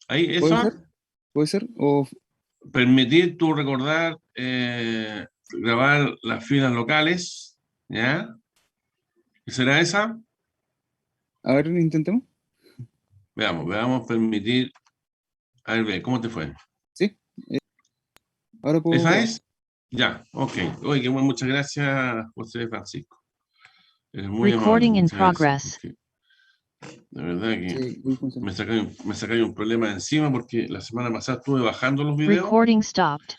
Ahí, ¿Puede eso, ser? ¿Puede ser? O, permitir tú recordar, grabar las filas locales, ¿ya? ¿Será esa? a ver, intentemos. Veamos, permitir. A ver, ve, ¿cómo te fue? Sí, ahora puedo ¿Esa grabar. es? Ya, ok. Oye, qué bueno, muchas gracias, José Francisco. Eres muy amable, Recording in muchas gracias. progress. Porque de verdad que Sí, muy funciona. me sacáis un problema de encima porque la semana pasada estuve bajando los videos Recording stopped.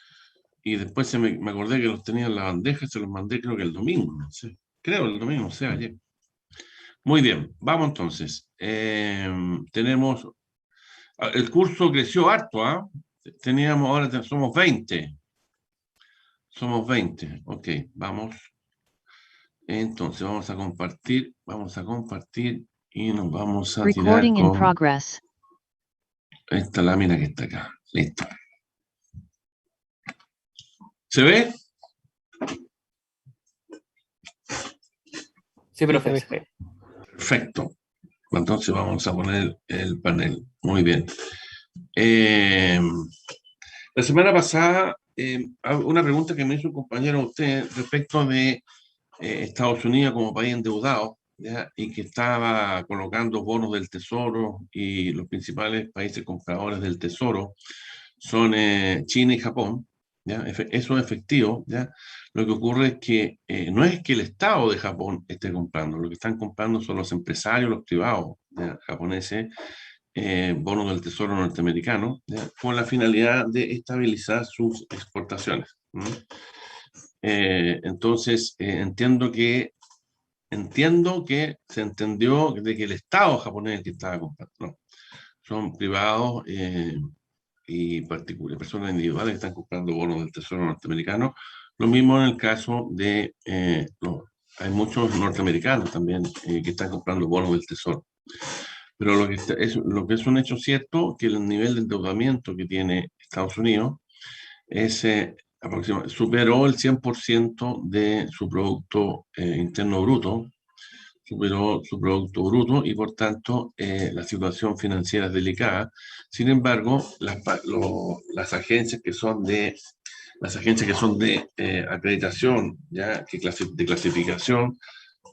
y después me acordé que los tenía en la bandeja y se los mandé creo que el domingo, no sé. Creo el domingo, o sea, ayer. Muy bien, vamos entonces. Tenemos, el curso creció harto, ¿ah? Teníamos, ahora somos 20. Somos 20, ok, vamos. Entonces vamos a compartir y nos vamos a tirar Recording in con progress. esta lámina que está acá. Listo. ¿Se ve? Sí, profe. Sí. Perfecto. Entonces vamos a poner el panel. Muy bien. La semana pasada, una pregunta que me hizo un compañero a usted respecto de Estados Unidos como país endeudado, ¿ya? Y que estaba colocando bonos del Tesoro y los principales países compradores del Tesoro son China y Japón, ¿ya? Eso es efectivo, ¿ya? Lo que ocurre es que no es que el Estado de Japón esté comprando, lo que están comprando son los empresarios, los privados, ¿ya? Japoneses, bonos del Tesoro norteamericano, ¿ya? Con la finalidad de estabilizar sus exportaciones. Entonces, entiendo que se entendió de que el Estado japonés es el que estaba comprando, ¿no? Son privados y particulares, personas individuales que están comprando bonos del Tesoro norteamericano. Lo mismo en el caso de, hay muchos norteamericanos también que están comprando bonos del Tesoro. Pero lo que es un hecho cierto, que el nivel de endeudamiento que tiene Estados Unidos es superó el 100% de su Producto Interno Bruto, superó su Producto Bruto y por tanto la situación financiera es delicada. Sin embargo, las agencias que son de acreditación, ya que de clasificación,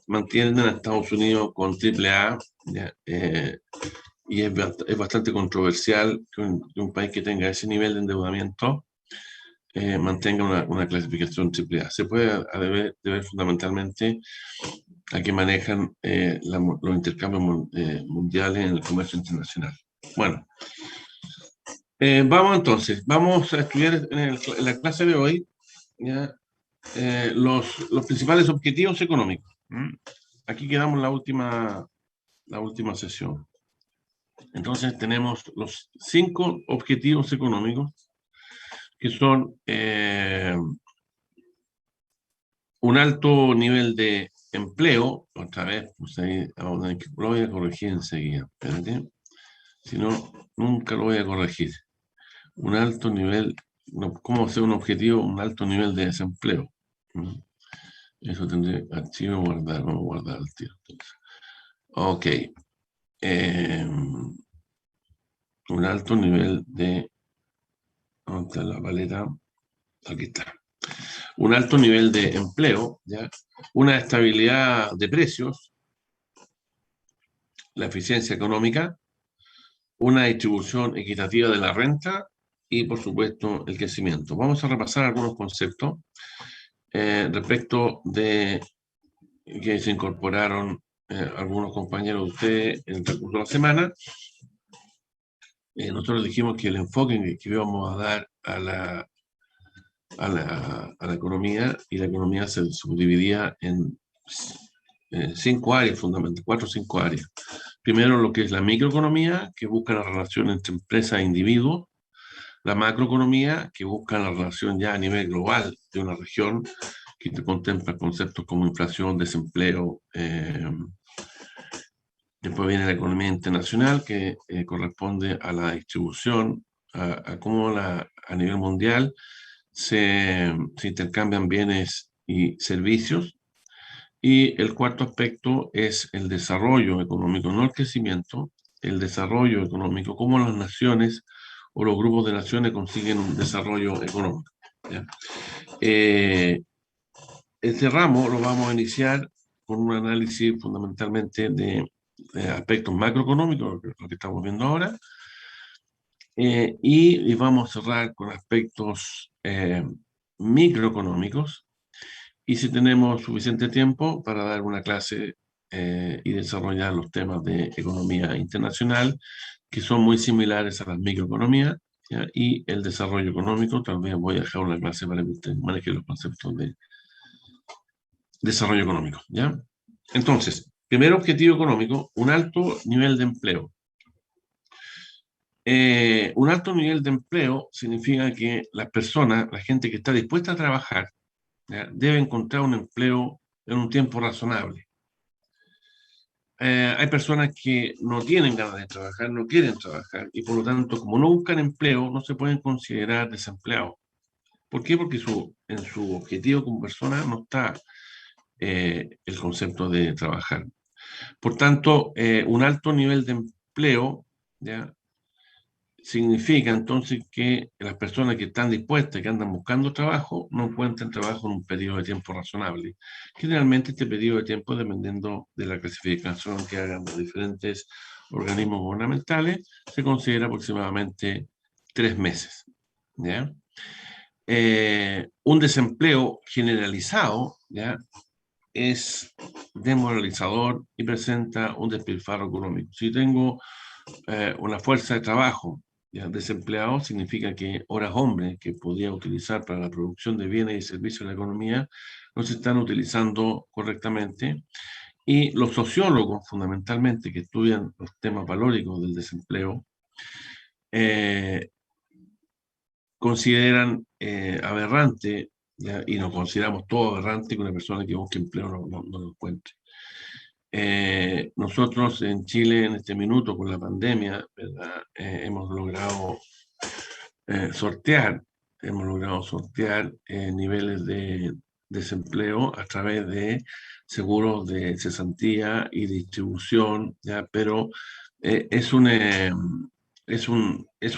mantienen a Estados Unidos con AAA, ¿ya? Y es bastante controversial que un país que tenga ese nivel de endeudamiento mantenga una clasificación AAA. Se puede deber fundamentalmente a que manejan los intercambios mundiales en el comercio internacional. Bueno, vamos a estudiar en la clase de hoy, ¿ya? Los principales objetivos económicos. Aquí quedamos la última sesión. Entonces tenemos los 5 objetivos económicos que son un alto nivel de empleo, otra vez, pues ahí lo voy a corregir enseguida, espérate, si no, nunca lo voy a corregir. Un alto nivel, ¿cómo hacer un objetivo? Un alto nivel de desempleo. Eso tendré, archivo, guardar, vamos a guardar el tiro. Ok. Un alto nivel de, ¿dónde está la paleta? Aquí está. Un alto nivel de empleo, ¿ya? Una estabilidad de precios, la eficiencia económica, una distribución equitativa de la renta y, por supuesto, el crecimiento. Vamos a repasar algunos conceptos respecto de que se incorporaron algunos compañeros de ustedes en el transcurso de la semana. Nosotros dijimos que el enfoque que íbamos a dar a la economía, y la economía se subdividía en 5 áreas fundamentales, 4 o 5 áreas. Primero, lo que es la microeconomía, que busca la relación entre empresas e individuos. La macroeconomía, que busca la relación ya a nivel global de una región, que contempla conceptos como inflación, desempleo. Después viene la economía internacional, que corresponde a la distribución, a cómo a nivel mundial se intercambian bienes y servicios. Y el cuarto aspecto es el desarrollo económico, no el crecimiento, el desarrollo económico, cómo las naciones o los grupos de naciones consiguen un desarrollo económico. ¿Ya? Este ramo lo vamos a iniciar con un análisis fundamentalmente de aspectos macroeconómicos, lo que estamos viendo ahora, y vamos a cerrar con aspectos microeconómicos, y si tenemos suficiente tiempo para dar una clase y desarrollar los temas de economía internacional, que son muy similares a las microeconomías, ¿ya? Y el desarrollo económico, también voy a dejar una clase para que usted maneje los conceptos de desarrollo económico, ¿ya? Entonces, primer objetivo económico, un alto nivel de empleo. Un alto nivel de empleo significa que las personas, la gente que está dispuesta a trabajar, ¿ya?, debe encontrar un empleo en un tiempo razonable. Hay personas que no tienen ganas de trabajar, no quieren trabajar, y por lo tanto, como no buscan empleo, no se pueden considerar desempleados. ¿Por qué? Porque en su objetivo como persona no está el concepto de trabajar. Por tanto, un alto nivel de empleo, ¿ya?, significa entonces que las personas que están dispuestas, que andan buscando trabajo, no encuentran trabajo en un periodo de tiempo razonable. Generalmente este periodo de tiempo, dependiendo de la clasificación que hagan los diferentes organismos gubernamentales, se considera aproximadamente 3 meses. ¿Ya? Un desempleo generalizado, ¿ya?, es desmoralizador y presenta un despilfarro económico. Si tengo una fuerza de trabajo, ¿ya?, desempleado, significa que horas hombres que podría utilizar para la producción de bienes y servicios de la economía no se están utilizando correctamente. Y los sociólogos, fundamentalmente, que estudian los temas valóricos del desempleo, consideran aberrante, ¿ya?, y nos consideramos todos aberrante, que una persona que busque empleo no lo encuentre. Nosotros en Chile, en este minuto, con la pandemia, ¿verdad?, hemos logrado sortear niveles de desempleo a través de seguros de cesantía y distribución, ¿ya? Pero es un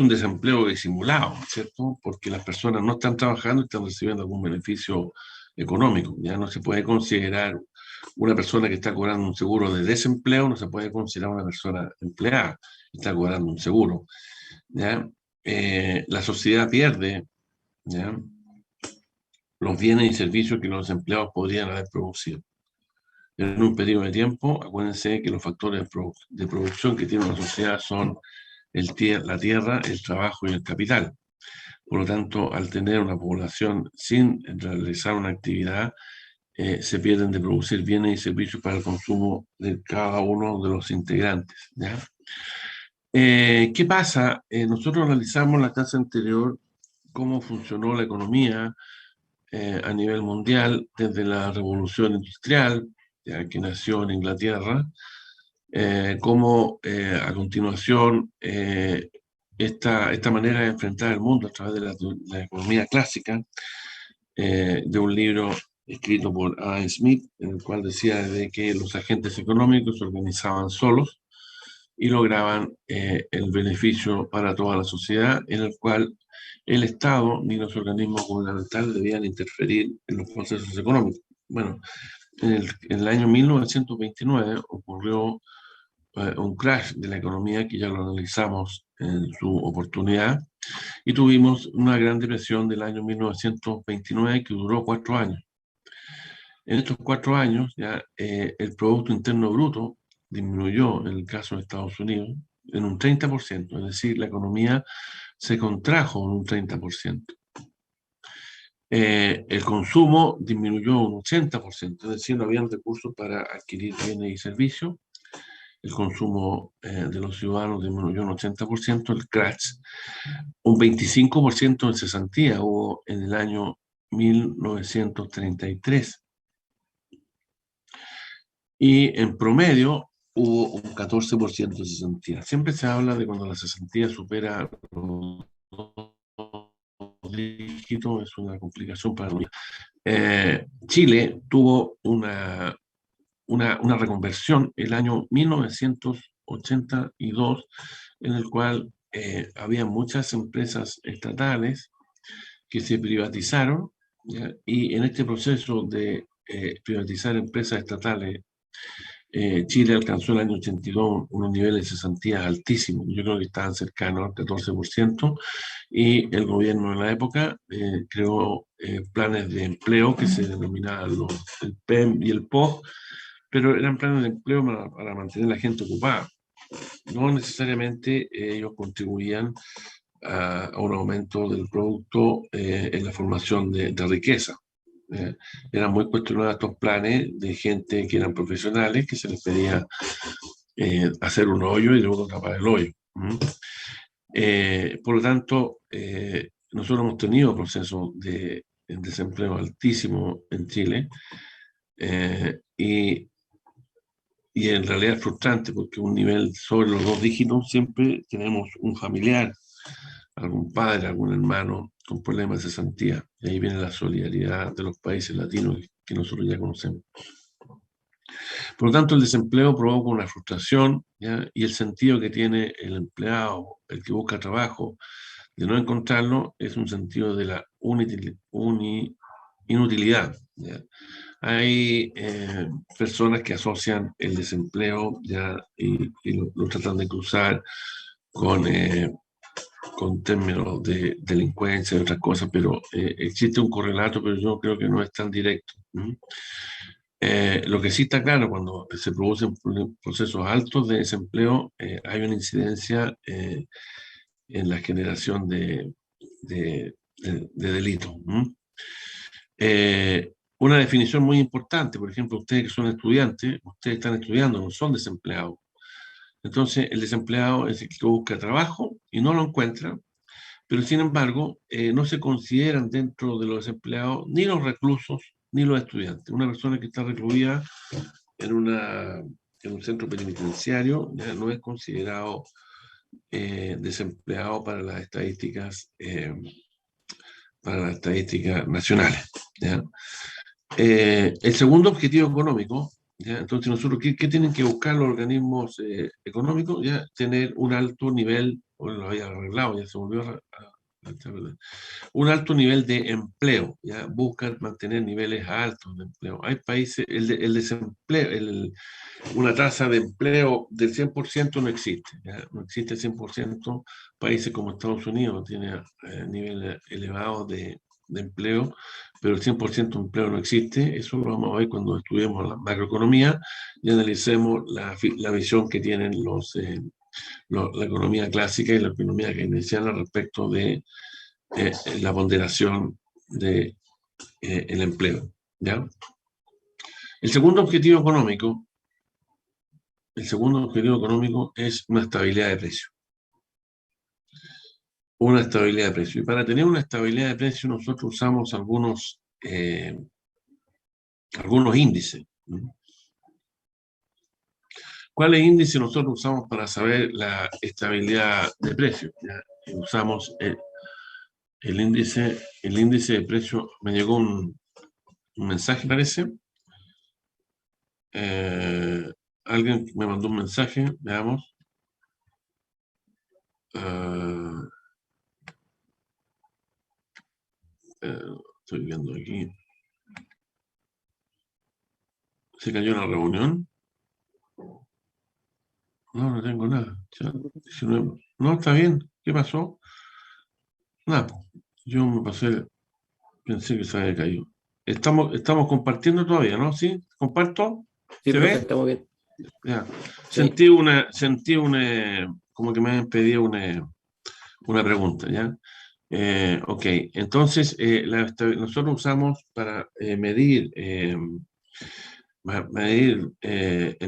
desempleo disimulado, ¿cierto? Porque las personas no están trabajando y están recibiendo algún beneficio económico. Ya no se puede considerar una persona que está cobrando un seguro de desempleo, no se puede considerar una persona empleada que está cobrando un seguro, ¿ya? La sociedad pierde, ¿ya?, los bienes y servicios que los empleados podrían haber producido. En un periodo de tiempo, acuérdense que los factores de producción que tiene una sociedad son la tierra, el trabajo y el capital. Por lo tanto, al tener una población sin realizar una actividad, se pierden de producir bienes y servicios para el consumo de cada uno de los integrantes, ¿ya? ¿Qué pasa? Nosotros analizamos la clase anterior cómo funcionó la economía a nivel mundial desde la revolución industrial, ya que nació en Inglaterra, cómo a continuación esta manera de enfrentar el mundo a través de la economía clásica, de un libro escrito por Adam Smith, en el cual decía de que los agentes económicos se organizaban solos y lograban el beneficio para toda la sociedad, en el cual el Estado ni los organismos gubernamentales debían interferir en los procesos económicos. Bueno, en el año 1929 ocurrió un crash de la economía que ya lo analizamos en su oportunidad, y tuvimos una gran depresión del año 1929 que duró 4 años. En estos 4 años ya el Producto Interno Bruto disminuyó, en el caso de Estados Unidos, en un 30%, es decir, la economía se contrajo en un 30%. El consumo disminuyó un 80%, es decir, no habían recursos para adquirir bienes y servicios. El consumo de los ciudadanos disminuyó un 80%, el crash, un 25% de cesantía hubo en el año 1933. Y en promedio hubo un 14% de cesantía. Siempre se habla de cuando la cesantía supera los dígitos, es una complicación para mí. Chile tuvo una reconversión el año 1980, 82, en el cual había muchas empresas estatales que se privatizaron, ¿ya? Y en este proceso de privatizar empresas estatales, Chile alcanzó el año 82 unos niveles de cesantías altísimos, yo creo que estaban cercanos al 14%, y el gobierno en la época creó planes de empleo que se denominaban el PEM y el POG, pero eran planes de empleo para mantener a la gente ocupada. No necesariamente ellos contribuían a un aumento del producto en la formación de riqueza. Eran muy cuestionados estos planes de gente que eran profesionales, que se les pedía hacer un hoyo y luego tapar el hoyo. Por lo tanto, nosotros hemos tenido procesos de desempleo altísimo en Chile, y en realidad es frustrante porque un nivel sobre los 2 dígitos siempre tenemos un familiar, algún padre, algún hermano con problemas de cesantía. Y ahí viene la solidaridad de los países latinos que nosotros ya conocemos. Por lo tanto, el desempleo provoca una frustración, ¿ya? Y el sentido que tiene el empleado, el que busca trabajo, de no encontrarlo, es un sentido de la inutilidad, ¿ya? Hay personas que asocian el desempleo, ¿ya? Y lo tratan de cruzar con términos de delincuencia y otras cosas, pero existe un correlato, pero yo creo que no es tan directo. Lo que sí está claro, cuando se producen procesos altos de desempleo, hay una incidencia en la generación de delitos. Una definición muy importante, por ejemplo, ustedes que son estudiantes, ustedes están estudiando, no son desempleados. Entonces, el desempleado es el que busca trabajo y no lo encuentra, pero sin embargo, no se consideran dentro de los desempleados ni los reclusos ni los estudiantes. Una persona que está recluida en un centro penitenciario ya no es considerado desempleado para las estadísticas nacionales, ¿ya? El segundo objetivo económico, ¿ya? Entonces nosotros, ¿qué tienen que buscar los organismos económicos? ¿Ya? Tener un alto nivel, o lo había arreglado, ya se volvió un alto nivel de empleo, ¿ya? Buscan mantener niveles altos de empleo. Hay países, el desempleo, una tasa de empleo del 100% no existe, ¿ya? No existe 100%. Países como Estados Unidos tienen niveles elevados de empleo, pero el 100% de empleo no existe. Eso lo vamos a ver cuando estudiemos la macroeconomía y analicemos la visión que tienen la economía clásica y la economía keynesiana respecto de la ponderación del el empleo, ¿ya? El segundo objetivo económico es una estabilidad de precio. Una estabilidad de precio. Y para tener una estabilidad de precio nosotros usamos algunos índices. ¿Cuáles índices nosotros usamos para saber la estabilidad de precio? ¿Ya? Usamos el índice de precio. Me llegó un mensaje, parece. Alguien me mandó un mensaje, veamos. Estoy viendo aquí. ¿Se cayó una reunión? No tengo nada. Ya, 19. No, está bien. ¿Qué pasó? Nada, yo me pasé, pensé que se había caído. Estamos compartiendo todavía, ¿no? ¿Sí? ¿Comparto? Sí, ¿Se profe, ve? estamos bien. Ya. Sí. Sentí como que me habían pedido una pregunta, ¿ya? Ok, entonces nosotros usamos para medir el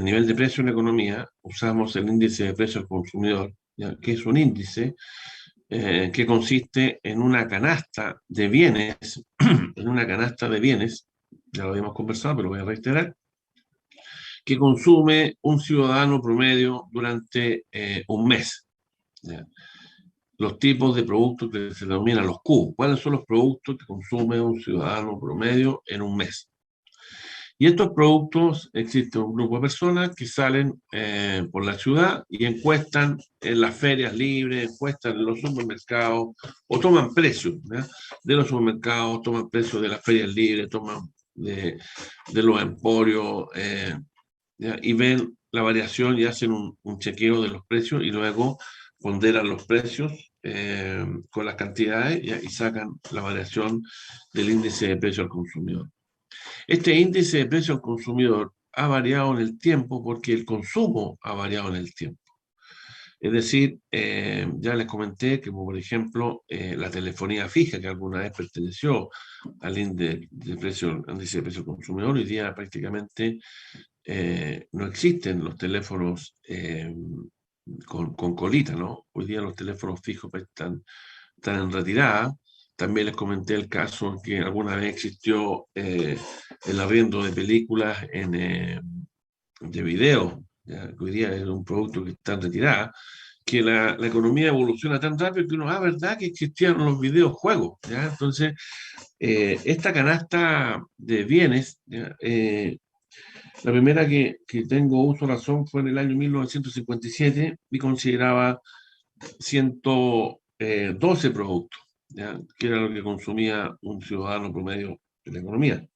nivel de precio en la economía, usamos el índice de precio al consumidor, ¿ya? Que es un índice que consiste en una canasta de bienes, ya lo habíamos conversado, pero voy a reiterar, que consume un ciudadano promedio durante un mes, ¿ya? Los tipos de productos que se denominan los Q. ¿Cuáles son los productos que consume un ciudadano promedio en un mes? Y estos productos, existe un grupo de personas que salen por la ciudad y encuestan en las ferias libres, encuestan en los supermercados o toman precios, ¿ya? De los supermercados, toman precios de las ferias libres, toman de los emporios, ¿ya? Y ven la variación y hacen un chequeo de los precios y luego ponderan los precios con las cantidades, ¿ya? Y sacan la variación del índice de precio al consumidor. Este índice de precio al consumidor ha variado en el tiempo porque el consumo ha variado en el tiempo. Es decir, ya les comenté que, por ejemplo, la telefonía fija, que alguna vez perteneció al índice de precio al consumidor, hoy día prácticamente no existen los teléfonos con colita, ¿no? Hoy día los teléfonos fijos están en retirada. También les comenté el caso que alguna vez existió el arriendo de películas de video, ¿ya? Que hoy día es un producto que está en retirada, que la economía evoluciona tan rápido que uno, ¿verdad que existían los videojuegos? ¿Ya? Entonces, esta canasta de bienes, ¿ya? La primera que tengo uso razón fue en el año 1957 y consideraba 112 productos, ¿ya? Que era lo que consumía un ciudadano promedio de la economía.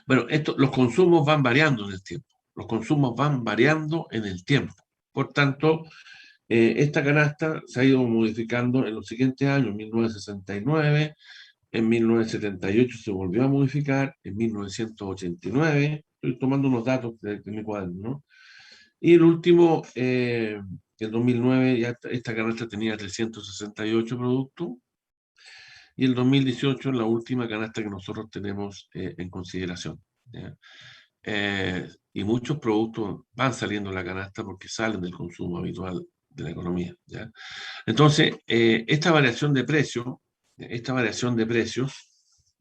Bueno, los consumos van variando en el tiempo. Los consumos van variando en el tiempo. Por tanto, esta canasta se ha ido modificando en los siguientes años, en 1969, en 1978 se volvió a modificar, en 1989, estoy tomando unos datos de mi cuaderno, ¿no? Y el último, en 2009, ya esta canasta tenía 368 productos, y el 2018 la última canasta que nosotros tenemos en consideración, ¿ya? Y muchos productos van saliendo de la canasta porque salen del consumo habitual de la economía, ¿ya? Entonces, esta variación de precios,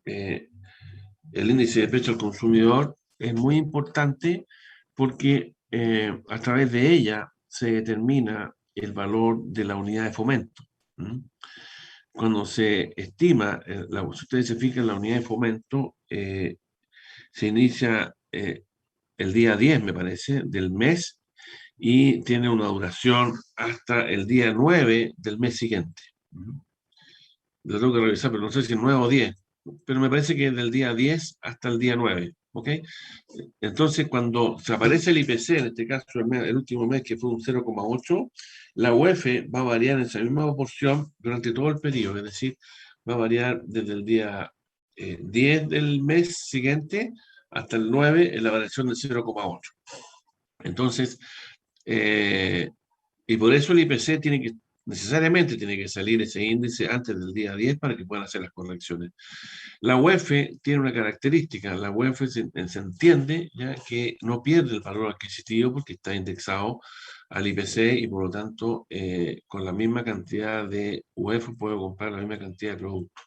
eh, el índice de precio al consumidor es muy importante porque a través de ella se determina el valor de la unidad de fomento. ¿Mm? Cuando se estima, si ustedes se fijan, la unidad de fomento se inicia el día 10, me parece, del mes y tiene una duración hasta el día 9 del mes siguiente. Lo tengo que revisar, pero no sé si es 9 o 10, pero me parece que es del día 10 hasta el día 9, ¿ok? Entonces, cuando se aparece el IPC, en este caso el último mes, que fue un 0,8, la UEF va a variar en esa misma proporción durante todo el periodo, es decir, va a variar desde el día 10 del mes siguiente hasta el 9 en la variación del 0,8. Entonces, y por eso el IPC necesariamente tiene que salir ese índice antes del día 10 para que puedan hacer las correcciones. La UEF tiene una característica, la UEF se entiende ya que no pierde el valor adquisitivo porque está indexado al IPC y por lo tanto con la misma cantidad de UEF puedo comprar la misma cantidad de productos.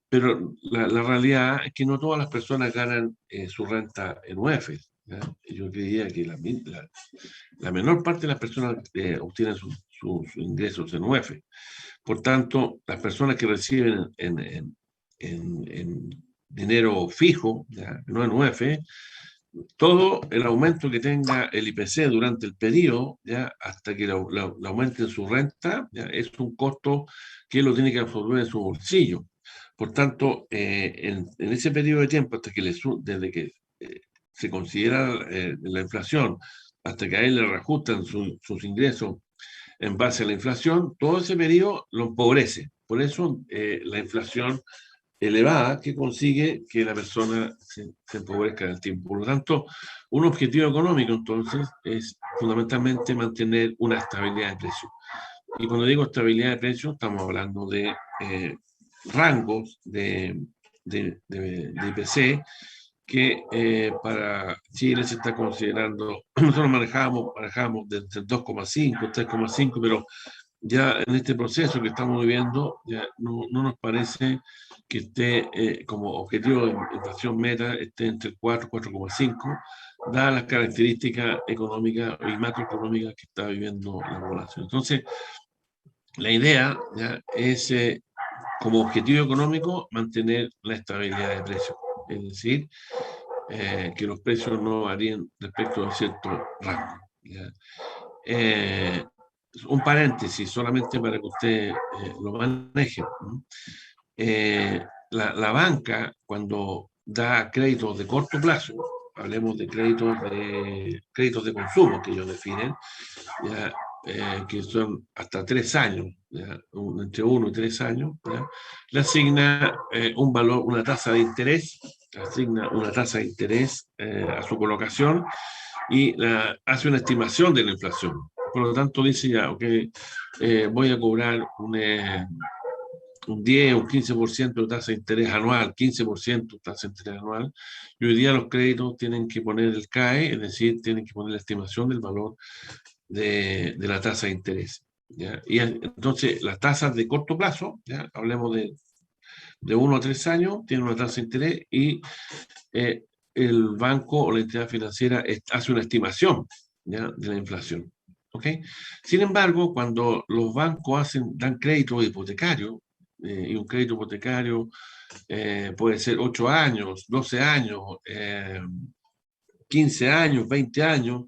Pero la realidad es que no todas las personas ganan su renta en UEF. ¿Ya? Yo creía que la menor parte de las personas obtienen sus ingresos en UEF. Por tanto, las personas que reciben en dinero fijo, ¿ya? No en UEF, todo el aumento que tenga el IPC durante el periodo, ¿ya? Hasta que la aumente en su renta, ¿ya? Es un costo que él lo tiene que absorber en su bolsillo. Por tanto, en ese periodo de tiempo, desde que se considera la inflación, hasta que a él le reajustan sus ingresos en base a la inflación, todo ese periodo lo empobrece. Por eso la inflación elevada que consigue que la persona se empobrezca en el tiempo. Por lo tanto, un objetivo económico entonces es fundamentalmente mantener una estabilidad de precios. Y cuando digo estabilidad de precios, estamos hablando de rangos de IPC que para Chile se está considerando, nosotros manejamos desde 2,5, 3,5, pero ya en este proceso que estamos viviendo, ya no nos parece que esté como objetivo de inflación meta, esté entre 4 y 4,5, dadas las características económicas y macroeconómicas que está viviendo la población. Entonces, la idea ya es, como objetivo económico, mantener la estabilidad de precios. es decir, que los precios no varíen respecto de cierto rango, ¿ya? Un paréntesis, solamente para que usted lo maneje, ¿no? La banca, cuando da créditos de corto plazo, hablemos de créditos de consumo que ellos definen, ¿ya? Que son hasta 3 años, ¿ya? Entre 1 y 3 años, ¿ya? Le asigna un valor, una tasa de interés, asigna una tasa de interés a su colocación y hace una estimación de la inflación. Por lo tanto, dice ya, ok, voy a cobrar un 10 o un 15% de tasa de interés anual, 15% de tasa de interés anual, y hoy día los créditos tienen que poner el CAE, es decir, tienen que poner la estimación del valor de la tasa de interés, ¿ya? Y entonces las tasas de corto plazo, ¿ya? Hablemos de 1 a 3 años, tienen una tasa de interés y el banco o la entidad financiera hace una estimación, ¿ya? De la inflación. ¿Ok? Sin embargo, cuando los bancos dan crédito hipotecario, y un crédito hipotecario puede ser 8 años, 12 años, 15 años, 20 años,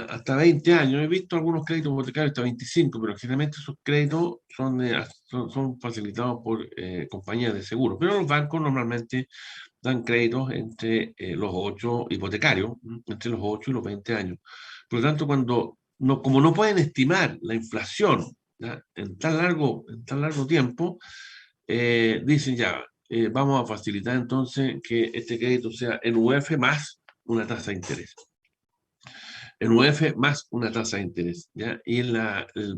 hasta 20 años. He visto algunos créditos hipotecarios hasta 25, pero generalmente esos créditos son facilitados por compañías de seguro. Pero los bancos normalmente dan créditos entre los 8 hipotecarios, entre los 8 y los 20 años. Por lo tanto, como no pueden estimar la inflación, ¿ya? En tan largo tiempo, dicen ya, vamos a facilitar entonces que este crédito sea en UF más una tasa de interés. En UF más una tasa de interés, ¿ya? Y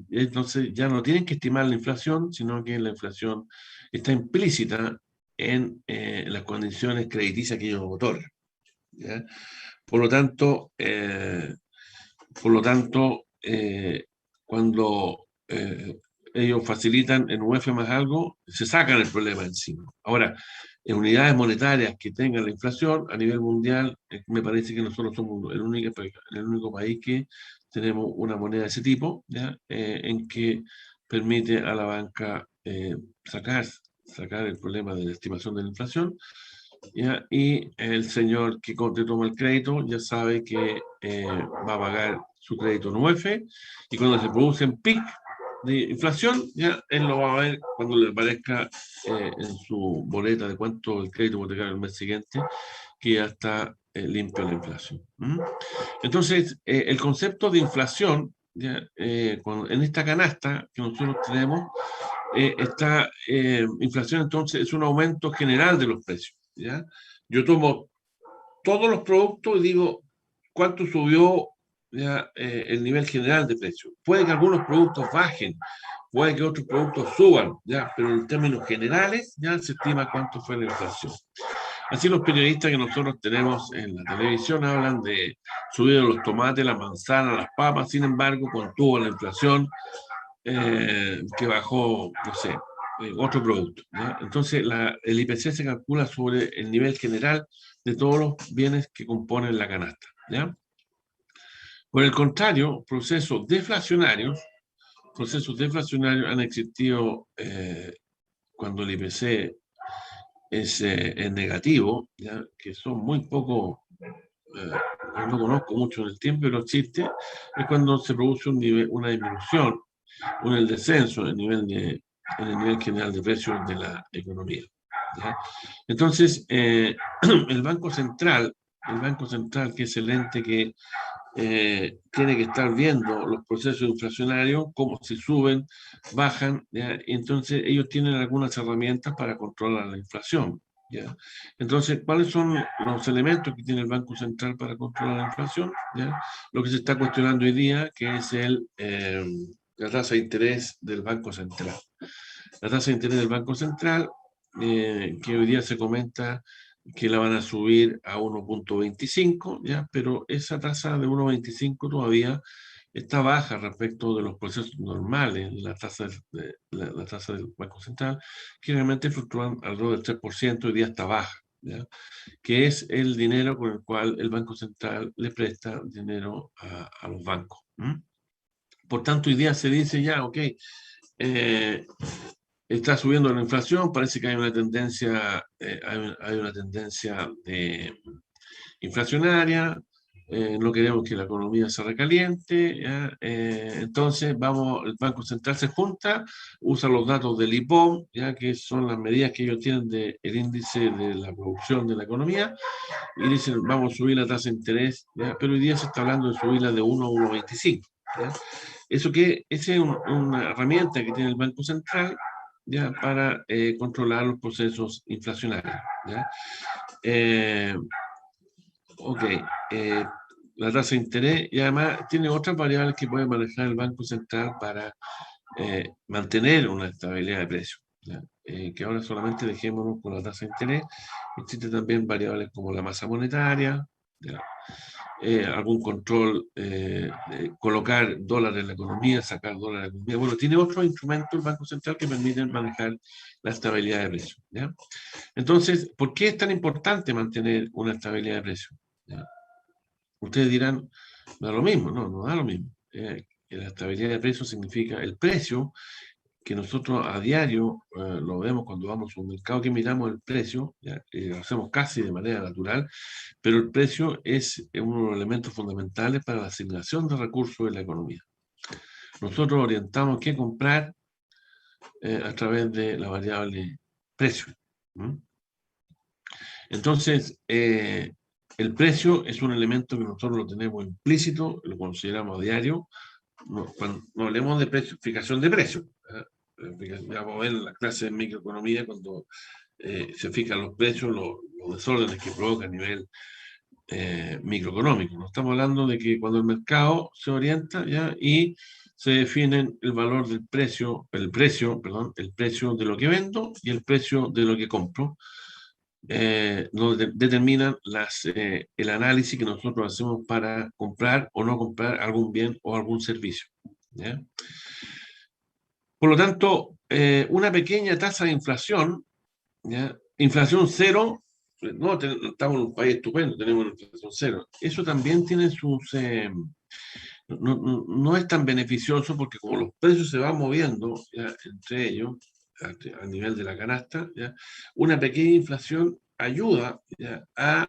entonces ya no tienen que estimar la inflación, sino que la inflación está implícita en las condiciones crediticias que ellos otorgan, ¿ya? Por lo tanto, cuando ellos facilitan en UF más algo, se sacan el problema encima. Ahora, en unidades monetarias que tengan la inflación a nivel mundial, me parece que nosotros somos el único país que tenemos una moneda de ese tipo, ¿ya? En que permite a la banca sacar el problema de la estimación de la inflación, ¿ya? Y el señor que te toma el crédito ya sabe que va a pagar su crédito en UF, y cuando se produce un pic de inflación, ya él lo va a ver cuando le aparezca en su boleta de cuánto el crédito hipotecario el mes siguiente, que ya está limpio la inflación. Entonces, el concepto de inflación, ya, en esta canasta que nosotros tenemos, esta inflación entonces es un aumento general de los precios, ¿ya? Yo tomo todos los productos y digo cuánto subió, ya, el nivel general de precios. Puede que algunos productos bajen, puede que otros productos suban, ya, pero en términos generales ya se estima cuánto fue la inflación. Así los periodistas que nosotros tenemos en la televisión hablan de subir los tomates, las manzanas, las papas, sin embargo, contuvo la inflación que bajó, no sé, otro producto, ¿ya? Entonces, el IPC se calcula sobre el nivel general de todos los bienes que componen la canasta, ¿ya? Por el contrario, procesos deflacionarios han existido cuando el IPC es negativo, ¿ya? Que son muy poco, no conozco mucho en el tiempo, pero existe, es cuando se produce una disminución o en el descenso en el nivel general de precios de la economía, ¿ya? Entonces, el Banco Central, que es el ente que tiene que estar viendo los procesos inflacionarios, cómo se suben, bajan, ¿ya? Y entonces ellos tienen algunas herramientas para controlar la inflación, ¿ya? Entonces, ¿cuáles son los elementos que tiene el Banco Central para controlar la inflación? ¿Ya? Lo que se está cuestionando hoy día, que es la tasa de interés del Banco Central. La tasa de interés del Banco Central, que hoy día se comenta que la van a subir a 1,25, ¿ya? Pero esa tasa de 1,25 todavía está baja respecto de los procesos normales, la tasa del Banco Central, que realmente fluctúan alrededor del 3%, hoy día está baja, ¿ya? Que es el dinero con el cual el Banco Central le presta dinero a los bancos. Por tanto, hoy día se dice ya, ok, está subiendo la inflación, parece que hay una tendencia, hay una tendencia inflacionaria, no queremos que la economía se recaliente, ¿ya? Entonces el Banco Central se junta, usa los datos del IPOM, ya que son las medidas que ellos tienen del índice de la producción de la economía, y dicen vamos a subir la tasa de interés, ¿ya? Pero hoy día se está hablando de subirla de 1 a 1,25. Esa es una herramienta que tiene el Banco Central, ¿ya? Para controlar los procesos inflacionarios, ¿ya? Ok, eh, la tasa de interés, y además tiene otras variables que puede manejar el Banco Central para mantener una estabilidad de precios, ¿ya? Que ahora solamente dejémonos con la tasa de interés. Existen también variables como la masa monetaria, ¿ya? Algún control, colocar dólares en la economía, sacar dólares en la economía. Bueno, tiene otros instrumentos el Banco Central que permiten manejar la estabilidad de precios, ¿ya? Entonces, ¿por qué es tan importante mantener una estabilidad de precios? ¿Ya? Ustedes dirán, da lo mismo, no da lo mismo. Que la estabilidad de precios significa el precio que nosotros a diario lo vemos cuando vamos a un mercado, que miramos el precio, ¿ya? Lo hacemos casi de manera natural, pero el precio es uno de los elementos fundamentales para la asignación de recursos en la economía. Nosotros orientamos qué comprar a través de la variable precio. ¿Mm? Entonces, el precio es un elemento que nosotros lo tenemos implícito, lo consideramos a diario. Cuando no hablemos de precio, fijación de precios, vamos a ver en la clase de microeconomía cuando se fijan los precios, los desórdenes que provoca a nivel microeconómico. No estamos hablando de que cuando el mercado se orienta, ¿ya? Y se definen el valor del precio, el precio de lo que vendo y el precio de lo que compro. Determinan el análisis que nosotros hacemos para comprar o no comprar algún bien o algún servicio, ¿ya? Por lo tanto, una pequeña tasa de inflación, ¿ya? Inflación cero, no, estamos en un país estupendo, tenemos una inflación cero. Eso también tiene sus... no es tan beneficioso porque como los precios se van moviendo, ¿ya? Entre ellos, a nivel de la canasta, ¿ya? Una pequeña inflación ayuda, ¿ya? A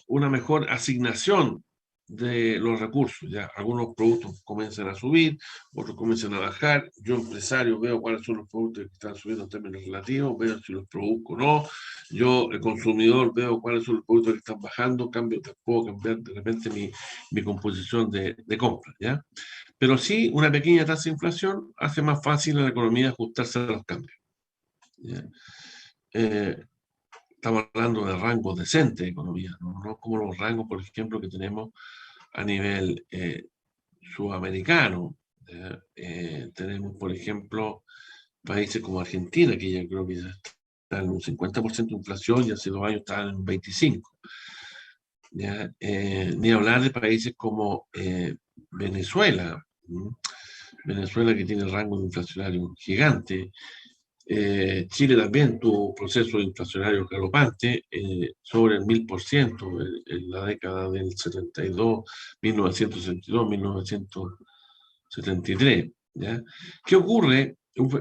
una mejor asignación de los recursos. ¿Ya? Algunos productos comienzan a subir, otros comienzan a bajar. Yo, empresario, veo cuáles son los productos que están subiendo en términos relativos, veo si los produzco o no. Yo, el consumidor, veo cuáles son los productos que están bajando, puedo cambiar de repente mi composición de compra, ¿ya? Pero sí, una pequeña tasa de inflación hace más fácil a la economía ajustarse a los cambios, ¿ya? Estamos hablando de rangos decentes de economía, no como los rangos, por ejemplo, que tenemos a nivel sudamericano. Tenemos, por ejemplo, países como Argentina, que ya creo que ya está en un 50% de inflación y hace 2 años estaban en un 25%. ¿Ya? Ni hablar de países como Venezuela. Venezuela, que tiene el rango inflacionario gigante. Chile también tuvo un proceso inflacionario galopante, sobre el 1000% en la década del 72, 1972, 1973. ¿Ya? ¿Qué ocurre?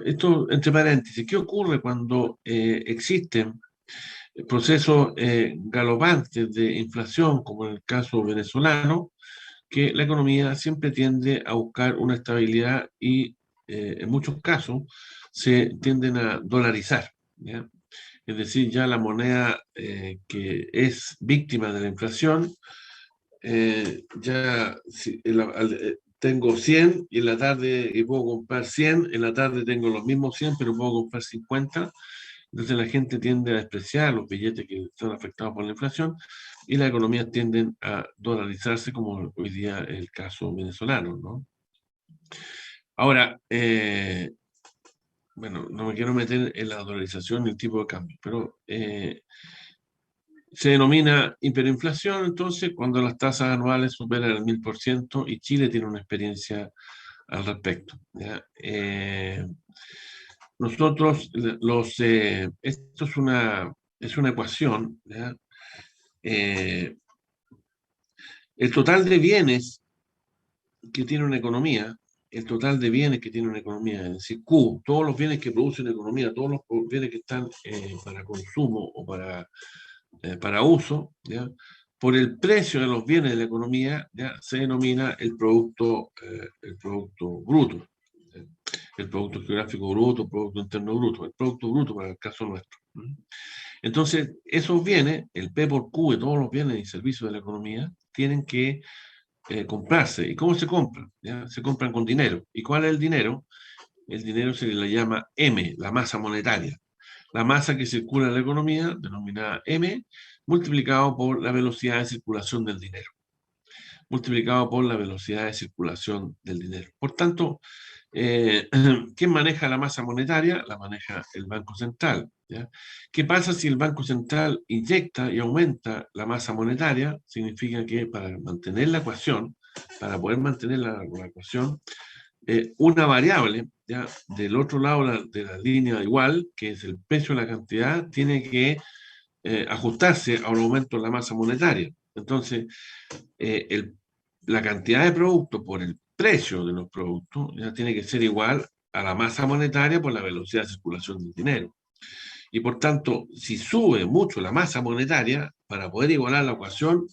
Esto entre paréntesis, ¿qué ocurre cuando existen procesos galopantes de inflación, como en el caso venezolano? Que la economía siempre tiende a buscar una estabilidad y en muchos casos se tienden a dolarizar, ¿ya? Es decir, ya la moneda que es víctima de la inflación, ya tengo 100 y en la tarde y puedo comprar 100, en la tarde tengo los mismos 100, pero puedo comprar 50. Entonces la gente tiende a despreciar los billetes que están afectados por la inflación y las economías tienden a dolarizarse, como hoy día es el caso venezolano, ¿no? Ahora, bueno, no me quiero meter en la dolarización ni el tipo de cambio, pero se denomina hiperinflación entonces cuando las tasas anuales superan el 1000% y Chile tiene una experiencia al respecto, ¿ya? Nosotros, esto es una ecuación, ¿ya? El total de bienes que tiene una economía el total de bienes que tiene una economía, es decir, Q, todos los bienes que produce una economía, todos los bienes que están para consumo o para uso, ¿ya? Por el precio de los bienes de la economía, ¿ya? Se denomina el producto bruto, ¿ya? El producto geográfico bruto, el producto interno bruto, el producto bruto para el caso nuestro. Entonces, esos bienes, el P por Q de todos los bienes y servicios de la economía, tienen que comprarse. ¿Y cómo se compran? ¿Ya? Se compran con dinero. ¿Y cuál es el dinero? El dinero se le llama M, la masa monetaria. La masa que circula en la economía, denominada M, multiplicado por la velocidad de circulación del dinero. Multiplicado por la velocidad de circulación del dinero. Por tanto, ¿quién maneja la masa monetaria? La maneja el Banco Central. ¿Ya? ¿Qué pasa si el Banco Central inyecta y aumenta la masa monetaria? Significa que para mantener la ecuación, para poder mantener la ecuación, una variable, ¿ya? Del otro lado de la línea igual, que es el precio de la cantidad, tiene que ajustarse a un aumento de la masa monetaria. Entonces, la cantidad de productos por el precio de los productos ya tiene que ser igual a la masa monetaria por la velocidad de circulación del dinero. Y por tanto, si sube mucho la masa monetaria, para poder igualar la ecuación,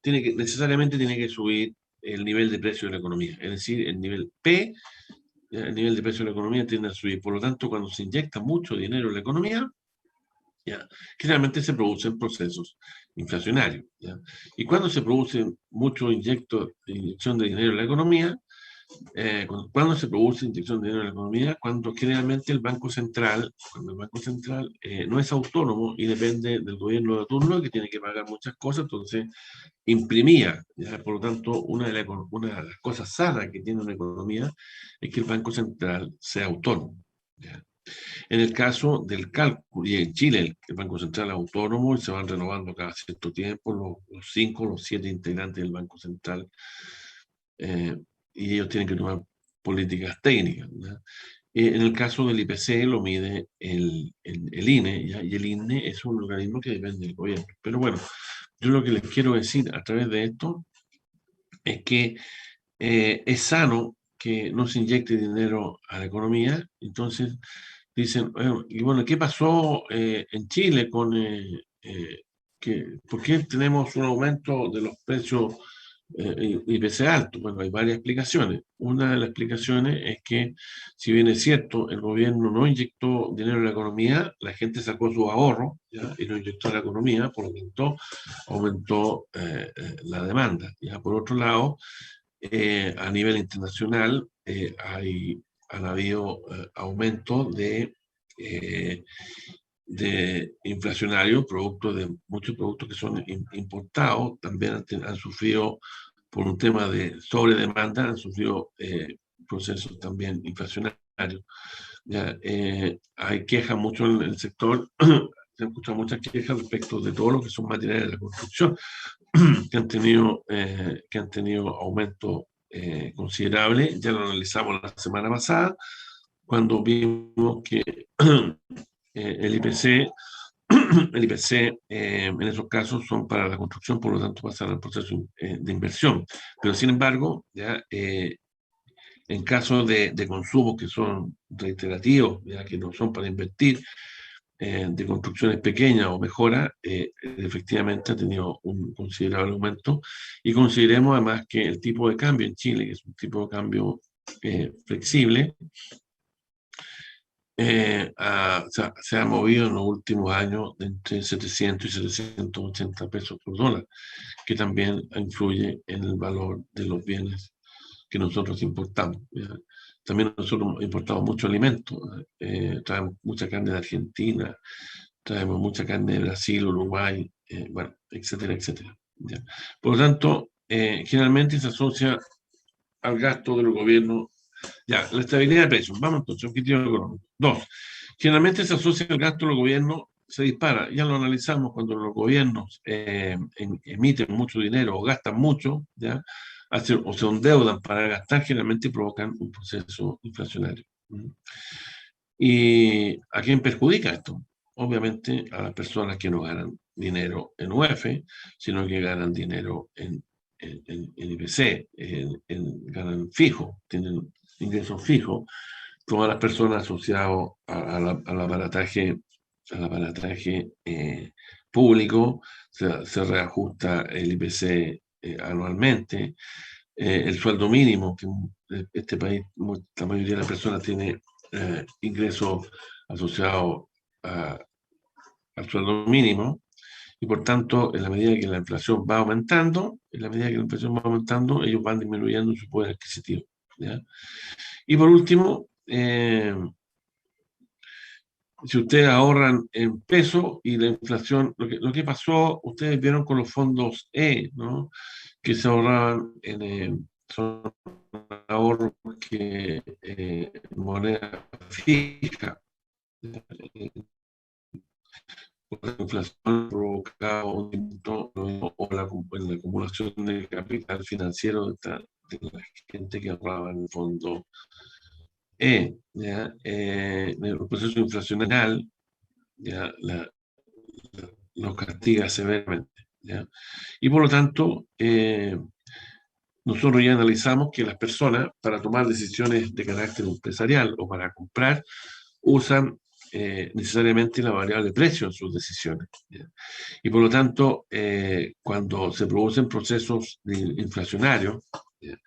necesariamente tiene que subir el nivel de precio de la economía. Es decir, el nivel P, el nivel de precio de la economía tiende a subir. Por lo tanto, cuando se inyecta mucho dinero en la economía, ¿ya? Generalmente se producen procesos inflacionarios. ¿Ya? Y cuando se produce mucho inyección de dinero en la economía, cuando se produce inyección de dinero en la economía, cuando generalmente cuando el Banco Central no es autónomo y depende del gobierno de turno que tiene que pagar muchas cosas, entonces imprimía. ¿Ya? Por lo tanto, una de las cosas sanas que tiene una economía es que el Banco Central sea autónomo. ¿Ya? En el caso del cálculo, y en Chile el Banco Central es autónomo y se van renovando cada cierto tiempo los 5, los 7 integrantes del Banco Central, y ellos tienen que tomar políticas técnicas. ¿Ya? En el caso del IPC lo mide el INE, ¿ya? Y el INE es un organismo que depende del gobierno. Pero bueno, yo lo que les quiero decir a través de esto es que es sano que no se inyecte dinero a la economía. Entonces dicen, y bueno, ¿qué pasó en Chile por qué tenemos un aumento de los precios IPC alto? Bueno, hay varias explicaciones. Una de las explicaciones es que, si bien es cierto, el gobierno no inyectó dinero en la economía, la gente sacó su ahorro, ¿ya? Y lo inyectó a la economía, por lo tanto, aumentó la demanda. ¿Ya? Por otro lado, a nivel internacional han habido aumentos de inflacionarios, muchos productos que son importados, también han sufrido, por un tema de sobredemanda, han sufrido procesos también inflacionarios. Ya, hay quejas mucho en el sector, se han escuchado muchas quejas respecto de todo lo que son materiales de la construcción, que han tenido aumento considerable. Ya lo analizamos la semana pasada, cuando vimos que el IPC, el IPC en esos casos son para la construcción, por lo tanto pasan al proceso de inversión. Pero sin embargo, ya, en casos de consumo que son reiterativos, ya, que no son para invertir, de construcciones pequeñas o mejoras, efectivamente ha tenido un considerable aumento. Y consideremos además que el tipo de cambio en Chile, que es un tipo de cambio flexible, se ha movido en los últimos años de entre 700 y 780 pesos por dólar, que también influye en el valor de los bienes que nosotros importamos. ¿Ya? También nosotros importamos mucho alimento, traemos mucha carne de Argentina, traemos mucha carne de Brasil, Uruguay, bueno, etcétera, etcétera. ¿Ya? Por lo tanto, generalmente se asocia al gasto del gobierno. Ya, la estabilidad de precios. Vamos entonces, objetivo económico. Dos, generalmente se asocia al gasto del gobierno, se dispara. Ya lo analizamos cuando los gobiernos emiten mucho dinero o gastan mucho, ¿ya? O se endeudan para gastar, generalmente provocan un proceso inflacionario. ¿Y a quién perjudica esto? Obviamente a las personas que no ganan dinero en UF, sino que ganan dinero en IPC, ganan fijo, tienen ingresos fijos, todas las personas asociadas al abarataje, público, se reajusta el IPC anualmente. El sueldo mínimo, que este país, la mayoría de las personas tiene ingresos asociados al sueldo mínimo, y por tanto, en la medida que la inflación va aumentando, ellos van disminuyendo su poder adquisitivo, ¿ya? Y por último, si ustedes ahorran en pesos y la inflación, lo que pasó, ustedes vieron con los fondos ¿no? Que se ahorraban son ahorros que moneda fija. La inflación provocaba un aumento o la acumulación de capital financiero de la gente que ahorraba en el fondo ¿ya? El proceso inflacionario ¿ya? Los castiga severamente, ¿ya? Y por lo tanto, nosotros ya analizamos que las personas, para tomar decisiones de carácter empresarial o para comprar, usan necesariamente la variable precio en sus decisiones, ¿ya? Y por lo tanto, cuando se producen procesos inflacionarios, ¿ya?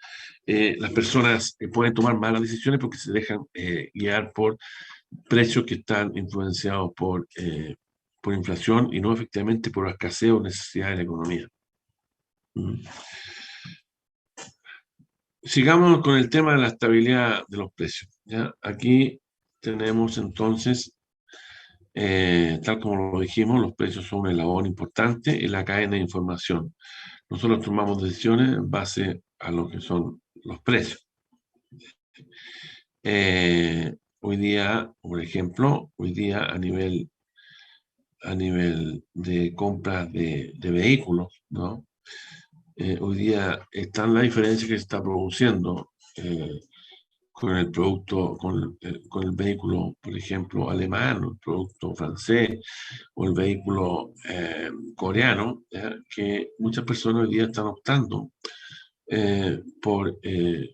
Las personas pueden tomar malas decisiones porque se dejan guiar por precios que están influenciados por inflación y no efectivamente por escasez o necesidad de la economía. Sigamos con el tema de la estabilidad de los precios, ¿ya? Aquí tenemos entonces, tal como lo dijimos, los precios son un eslabón importante en la cadena de información. Nosotros tomamos decisiones en base a lo que son los precios. Hoy día, por ejemplo, a nivel de compras de vehículos, ¿no? Hoy día están las diferencias que se está produciendo con el producto, con el vehículo, por ejemplo, alemán, o el producto francés, o el vehículo coreano, ¿ya? Que muchas personas hoy día están optando por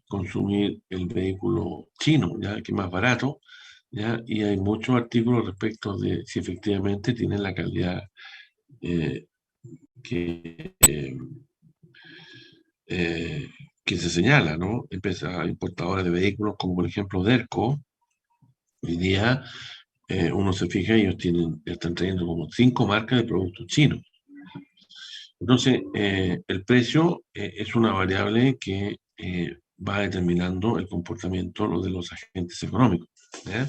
consumir el vehículo chino, ¿ya? Que es más barato, ¿ya? Y hay muchos artículos respecto de si efectivamente tienen la calidad eh, que, eh, eh, que se señala, ¿no? Empresas importadoras de vehículos como por ejemplo Derco, hoy día uno se fija y ellos están trayendo como 5 marcas de productos chinos. Entonces, el precio es una variable que va determinando el comportamiento de los agentes económicos, ¿ya?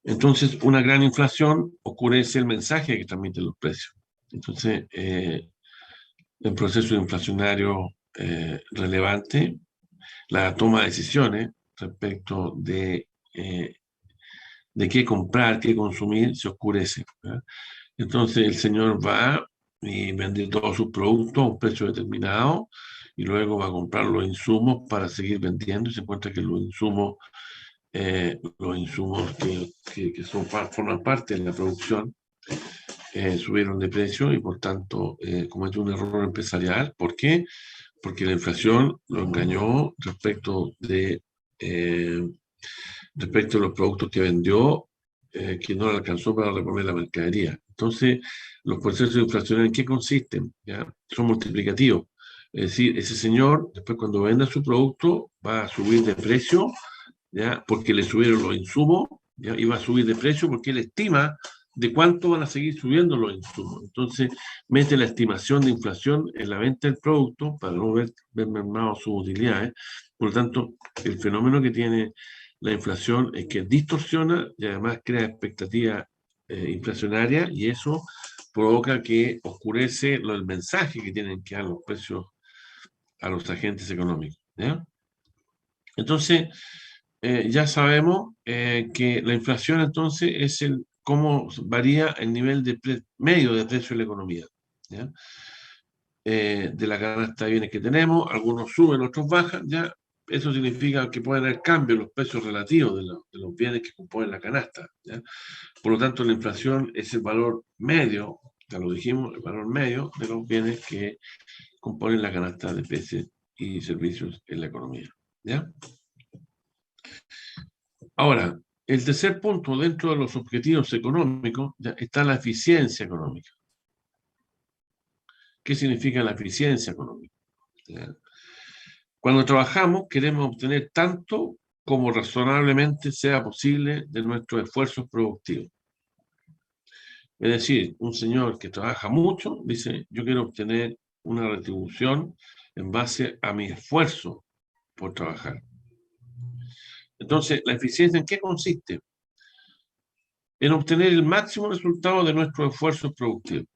Entonces, una gran inflación oscurece el mensaje que transmiten los precios. Entonces, el proceso inflacionario relevante, la toma de decisiones respecto de qué comprar, qué consumir, se oscurece, ¿verdad? Entonces el señor va y vende todos sus productos a un precio determinado y luego va a comprar los insumos para seguir vendiendo y se encuentra que los insumos que forman parte de la producción subieron de precio y por tanto cometió un error empresarial. ¿Por qué? Porque la inflación lo engañó eh, respecto a los productos que vendió, que no le alcanzó para reponer la mercadería. Entonces, los procesos inflacionarios, ¿en qué consisten? ¿Ya? Son multiplicativos. Es decir, ese señor, después cuando venda su producto, va a subir de precio, ¿ya? Porque le subieron los insumos, ¿ya? Y va a subir de precio porque él estima de cuánto van a seguir subiendo los insumos. Entonces, mete la estimación de inflación en la venta del producto para no ver mermado sus utilidades. Por lo tanto, el fenómeno que tiene la inflación es que distorsiona y además crea expectativa inflacionaria y eso provoca que oscurece el mensaje que tienen que dar los precios a los agentes económicos, ¿ya? Entonces, ya sabemos que la inflación entonces es cómo varía el nivel medio de precio de la economía, ¿ya? De la canasta de bienes que tenemos, algunos suben, otros bajan, ¿ya? Eso significa que pueden haber cambios en los precios relativos de los bienes que componen la canasta, ¿ya? Por lo tanto, la inflación es el valor medio, ya lo dijimos, el valor medio de los bienes que componen la canasta de bienes y servicios en la economía, ¿ya? Ahora, el tercer punto dentro de los objetivos económicos ya, está la eficiencia económica. ¿Qué significa la eficiencia económica? ¿Ya? Cuando trabajamos queremos obtener tanto como razonablemente sea posible de nuestros esfuerzos productivos. Es decir, un señor que trabaja mucho dice, yo quiero obtener una retribución en base a mi esfuerzo por trabajar. Entonces, ¿la eficiencia en qué consiste? En obtener el máximo resultado de nuestros esfuerzos productivos.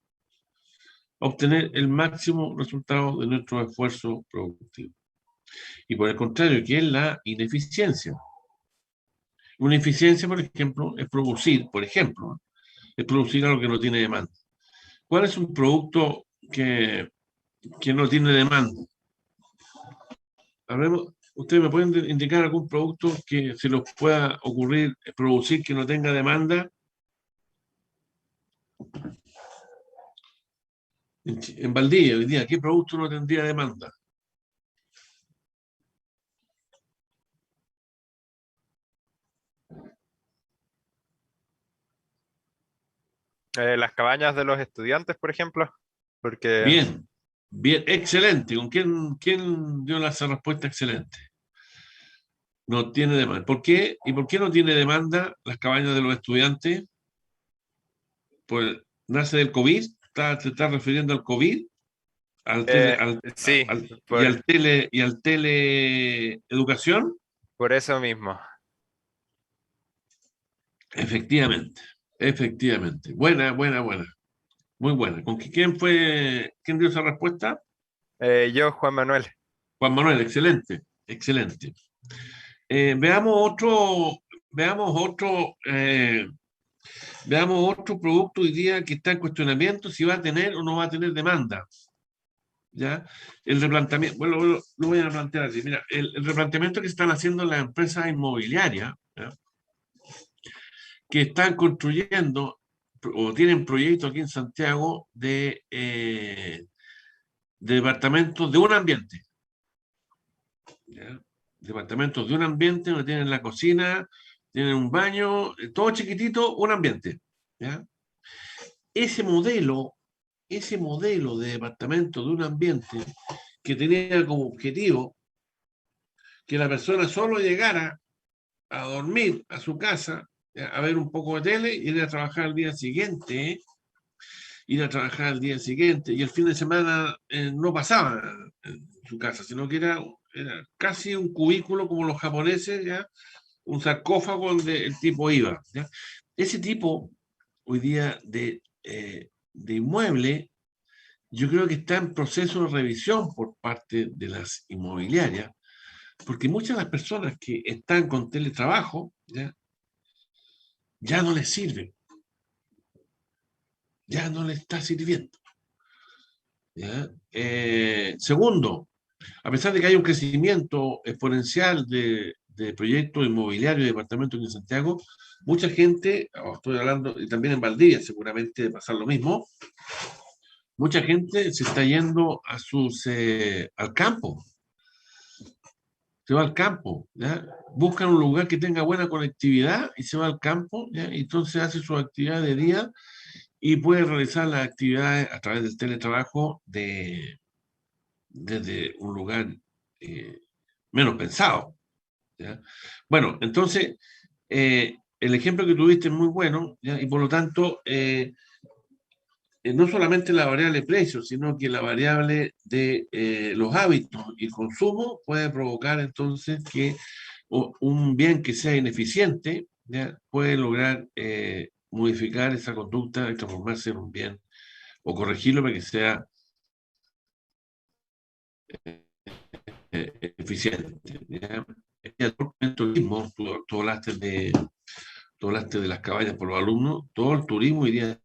Obtener el máximo resultado de nuestros esfuerzos productivos. Y por el contrario, ¿qué es la ineficiencia? Una eficiencia, por ejemplo, es producir, por ejemplo, es producir algo que no tiene demanda. ¿Cuál es un producto que no tiene demanda? Hablemos, ¿ustedes me pueden indicar algún producto que se les pueda ocurrir producir que no tenga demanda? En Valdivia, hoy día, ¿qué producto no tendría demanda? Las cabañas de los estudiantes, por ejemplo, porque Bien, bien, excelente. ¿Con quién dio la respuesta excelente? No tiene demanda. ¿Por qué? ¿Y por qué no tiene demanda las cabañas de los estudiantes? Pues nace del COVID. ¿Te estás refiriendo al COVID? Al tele, sí, y al teleeducación. por eso mismo. Efectivamente, efectivamente. Buena, buena, buena. Muy buena. ¿Quién dio esa respuesta? Yo, Juan Manuel. Juan Manuel, excelente, excelente. Veamos otro, veamos otro, veamos otro producto hoy día que está en cuestionamiento si va a tener o no va a tener demanda. ¿Ya? El replanteamiento, bueno, lo voy a plantear así. Mira, el replanteamiento que están haciendo las empresas inmobiliarias, ¿ya? Que están construyendo o tienen proyectos aquí en Santiago de departamentos de un ambiente. ¿Ya? Departamentos de un ambiente donde tienen la cocina, tienen un baño, todo chiquitito, un ambiente. ¿Ya? Ese modelo, ese modelo de departamento de un ambiente que tenía como objetivo que la persona solo llegara a dormir a su casa, a ver un poco de tele y ir a trabajar al día siguiente, y el fin de semana no pasaba en su casa, sino que era casi un cubículo como los japoneses, ¿ya? Un sarcófago donde el tipo iba. ¿Ya? Ese tipo, hoy día, de inmueble, yo creo que está en proceso de revisión por parte de las inmobiliarias, porque muchas de las personas que están con teletrabajo ya no les sirven, ya no les está sirviendo. ¿Ya? Segundo, a pesar de que hay un crecimiento exponencial de proyectos inmobiliarios y departamentos en Santiago, mucha gente, estoy hablando, y también en Valdivia seguramente de pasar lo mismo, mucha gente se está yendo al campo, se va al campo, ¿ya? Buscan un lugar que tenga buena conectividad y se va al campo, ¿ya? Y entonces hace su actividad de día y puede realizar las actividades a través del teletrabajo desde un lugar eh, menos pensado. ¿Ya? Bueno, entonces, el ejemplo que tuviste es muy bueno, ¿ya? Y por lo tanto, no solamente la variable precio, sino que la variable de los hábitos y consumo puede provocar entonces que un bien que sea ineficiente, ¿ya? Puede lograr modificar esa conducta y transformarse en un bien o corregirlo para que sea eficiente. ¿Ya? El turismo, tú hablaste de las cabañas por los alumnos, todo el turismo hoy día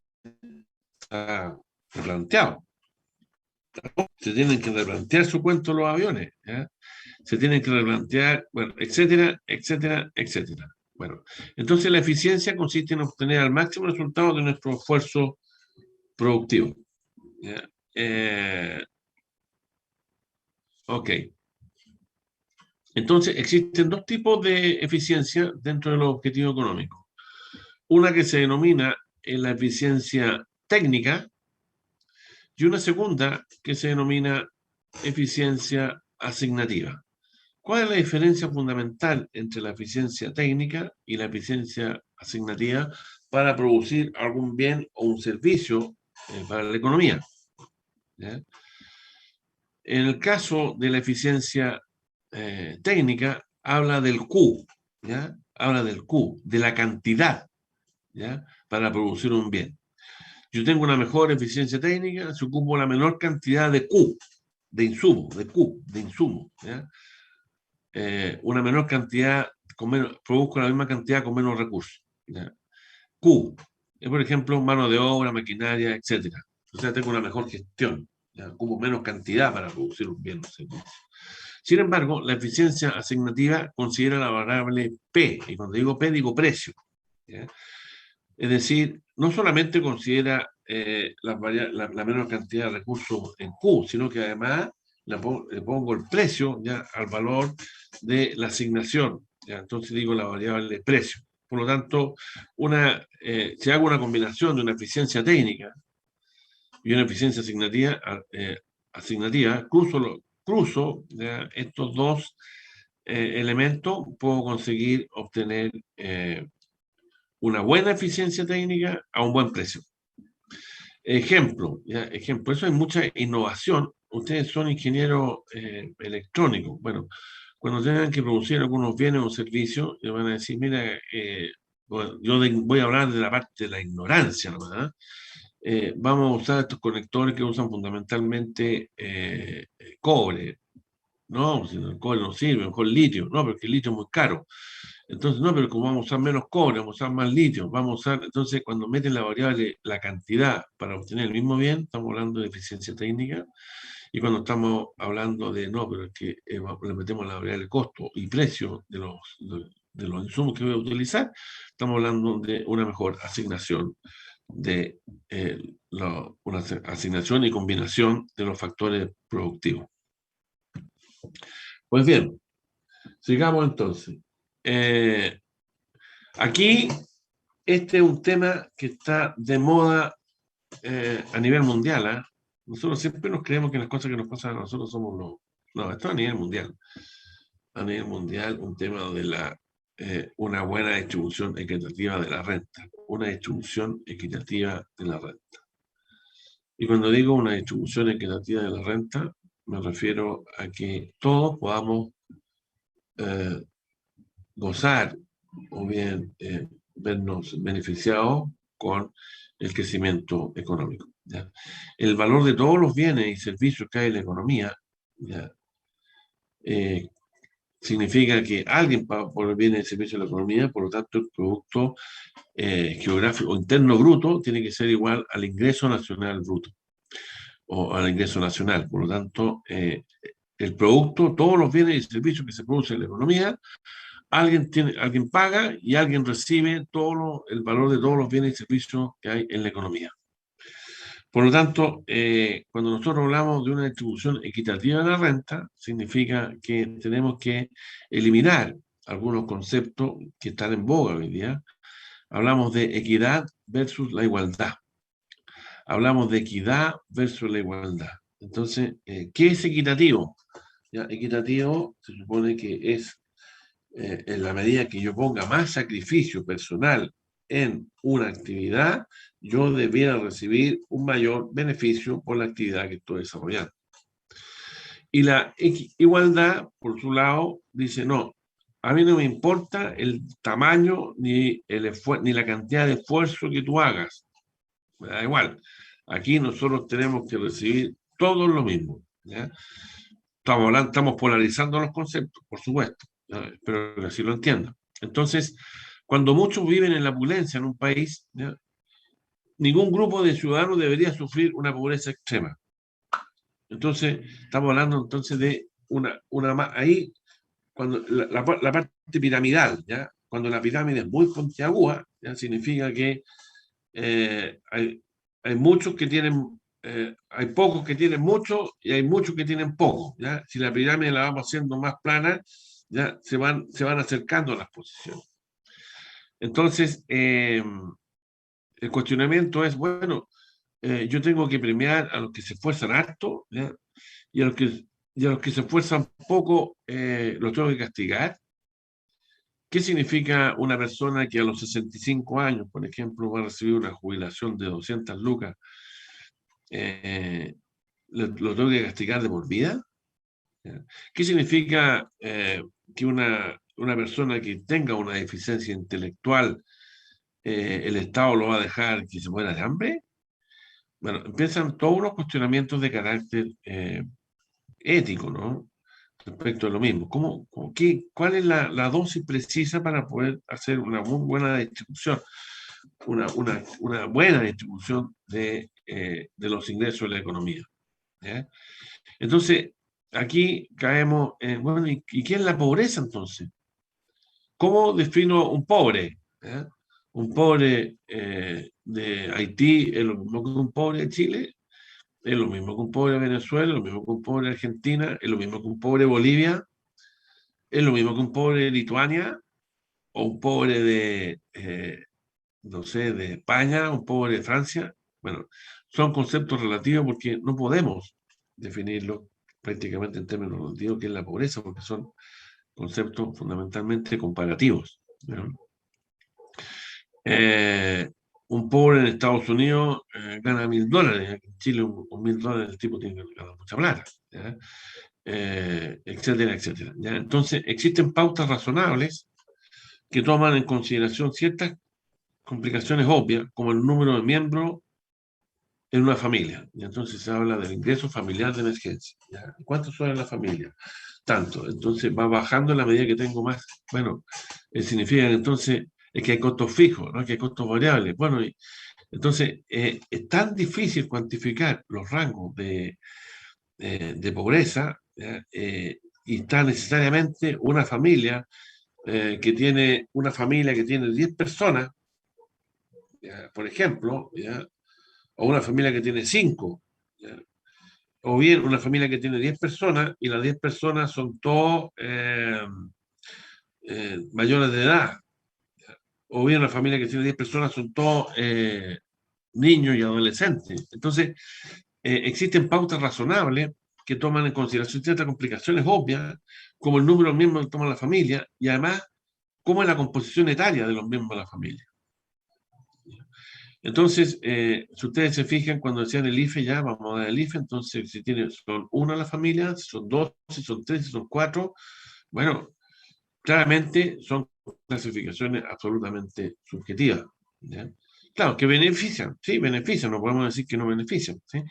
está replanteado. Se tienen que replantear su cuento los aviones, ¿ya? Se tienen que replantear, bueno, etcétera, etcétera, etcétera. Bueno, entonces la eficiencia consiste en obtener al máximo resultado de nuestro esfuerzo productivo. ¿Ya? Ok. Entonces, existen dos tipos de eficiencia dentro de los objetivos económicos. Una que se denomina la eficiencia técnica y una segunda que se denomina eficiencia asignativa. ¿Cuál es la diferencia fundamental entre la eficiencia técnica y la eficiencia asignativa para producir algún bien o un servicio para la economía? ¿Ya? En el caso de la eficiencia técnica, habla del Q, ¿ya? Habla del Q, de la cantidad, ¿ya? Para producir un bien. Yo tengo una mejor eficiencia técnica si ocupo la menor cantidad de Q, de insumo, de insumo, ¿ya? Una menor cantidad, produzco la misma cantidad con menos recursos, ¿ya? Q, por ejemplo, mano de obra, maquinaria, etc. O sea, tengo una mejor gestión, ¿ya? Ocupo menos cantidad para producir un bien o servicio. Sin embargo, la eficiencia asignativa considera la variable P, y cuando digo P digo precio, ¿ya? Es decir, no solamente considera la menor cantidad de recursos en Q, sino que además le pongo el precio ya al valor de la asignación. ¿Ya? Entonces digo la variable precio. Por lo tanto, si hago una combinación de una eficiencia técnica y una eficiencia asignativa, cruzo ¿ya? Estos dos elementos, puedo conseguir obtener una buena eficiencia técnica a un buen precio. Ejemplo, eso hay mucha innovación. Ustedes son ingenieros electrónicos. Bueno, cuando tengan que producir algunos bienes o servicios, le van a decir, mira, bueno, voy a hablar de la parte de la ignorancia nomás. Vamos a usar estos conectores que usan fundamentalmente cobre. No, si el cobre no sirve, mejor litio. No, porque el litio es muy caro. Entonces, no, pero como vamos a usar menos cobre, vamos a usar más litio, vamos a usar, entonces cuando meten la variable, la cantidad para obtener el mismo bien, estamos hablando de eficiencia técnica, y cuando estamos hablando de, no, pero es que le metemos la variable costo y precio de los insumos que voy a utilizar, estamos hablando de una mejor asignación una asignación y combinación de los factores productivos. Pues bien, sigamos entonces. Aquí, este es un tema que está de moda a nivel mundial. ¿Eh? Nosotros siempre nos creemos que las cosas que nos pasan a nosotros somos los... No, esto es a nivel mundial. A nivel mundial, un tema de una buena distribución equitativa de la renta. Una distribución equitativa de la renta. Y cuando digo una distribución equitativa de la renta, me refiero a que todos podamos gozar o bien vernos beneficiados con el crecimiento económico. ¿Ya? El valor de todos los bienes y servicios que hay en la economía ¿ya? Significa que alguien paga por el bien y servicio de la economía, por lo tanto el producto geográfico interno bruto tiene que ser igual al ingreso nacional bruto o al ingreso nacional. Por lo tanto, el producto, todos los bienes y servicios que se producen en la economía, alguien paga y alguien recibe el valor de todos los bienes y servicios que hay en la economía. Por lo tanto, cuando nosotros hablamos de una distribución equitativa de la renta, significa que tenemos que eliminar algunos conceptos que están en boga hoy día. Hablamos de equidad versus la igualdad. Hablamos de equidad versus la igualdad. Entonces, ¿qué es equitativo? ¿Ya? Equitativo se supone que es en la medida que yo ponga más sacrificio personal en una actividad, yo debiera recibir un mayor beneficio por la actividad que estoy desarrollando. Y la igualdad, por su lado, dice, no, a mí no me importa el tamaño ni la cantidad de esfuerzo que tú hagas. Me da igual. Aquí nosotros tenemos que recibir todo lo mismo. ¿Ya? Estamos polarizando los conceptos, por supuesto. Pero que así lo entiendan. Entonces, cuando muchos viven en la opulencia en un país, ¿ya? Ningún grupo de ciudadanos debería sufrir una pobreza extrema. Entonces, estamos hablando entonces de ahí, cuando la parte piramidal, ¿ya? Cuando la pirámide es muy puntiaguda, ¿ya? Significa que hay muchos que tienen, hay pocos que tienen mucho y hay muchos que tienen poco, ¿ya? Si la pirámide la vamos haciendo más plana, ya se van acercando a las posiciones. Entonces, el cuestionamiento es, bueno, yo tengo que premiar a los que se esfuerzan harto, ¿ya? Y a los que se esfuerzan poco, los tengo que castigar. ¿Qué significa una persona que a los 65 años, por ejemplo, va a recibir una jubilación de 200 lucas? ¿Lo tengo que castigar de por vida? ¿Ya? ¿Qué significa que una persona que tenga una deficiencia intelectual, el Estado lo va a dejar que se muera de hambre? Bueno, empiezan todos los cuestionamientos de carácter ético, ¿no? Respecto a lo mismo. ¿Cuál es la dosis precisa para poder hacer una muy buena distribución, una buena distribución de los ingresos de la economía? ¿Ya? Entonces, aquí caemos en, bueno, ¿y qué es la pobreza entonces? ¿Cómo defino un pobre? ¿Ya? Un pobre de Haití es lo mismo que un pobre de Chile, es lo mismo que un pobre de Venezuela, es lo mismo que un pobre de Argentina, es lo mismo que un pobre de Bolivia, es lo mismo que un pobre de Lituania, o un pobre de, no sé, de España, un pobre de Francia. Bueno, son conceptos relativos porque no podemos definirlo prácticamente en términos relativos, que es la pobreza, porque son conceptos fundamentalmente comparativos, ¿no? Un pobre en Estados Unidos gana $1000, en Chile un $1000 el tipo tiene que ganar mucha plata, ¿ya? Etcétera, etcétera, ¿ya? Entonces, existen pautas razonables que toman en consideración ciertas complicaciones obvias, como el número de miembros en una familia. Y entonces se habla del ingreso familiar de emergencia. ¿Ya? ¿Cuántos son en la familia? Tanto. Entonces va bajando en la medida que tengo más. Bueno, significa que entonces es que hay costos fijos, ¿no? Que hay costos variables. Bueno, entonces es tan difícil cuantificar los rangos de pobreza, ¿ya? Y está necesariamente una familia que tiene 10 personas, ¿ya? Por ejemplo, ¿ya? O una familia que tiene 5, ¿ya? O bien una familia que tiene 10 personas y las 10 personas son todos mayores de edad, ¿ya? O bien una familia que tiene 10 personas son todos niños y adolescentes. Entonces, existen pautas razonables que toman en consideración ciertas complicaciones obvias, como el número de miembros que toma la familia, y además, cómo es la composición etaria de los miembros de la familia. Entonces, si ustedes se fijan, cuando decían el IFE, ya vamos a dar el IFE, entonces si son una la familia, si son dos, si son tres, si son cuatro, bueno, claramente son clasificaciones absolutamente subjetivas, ¿ya? Claro, que benefician, sí, benefician, no podemos decir que no benefician, ¿sí?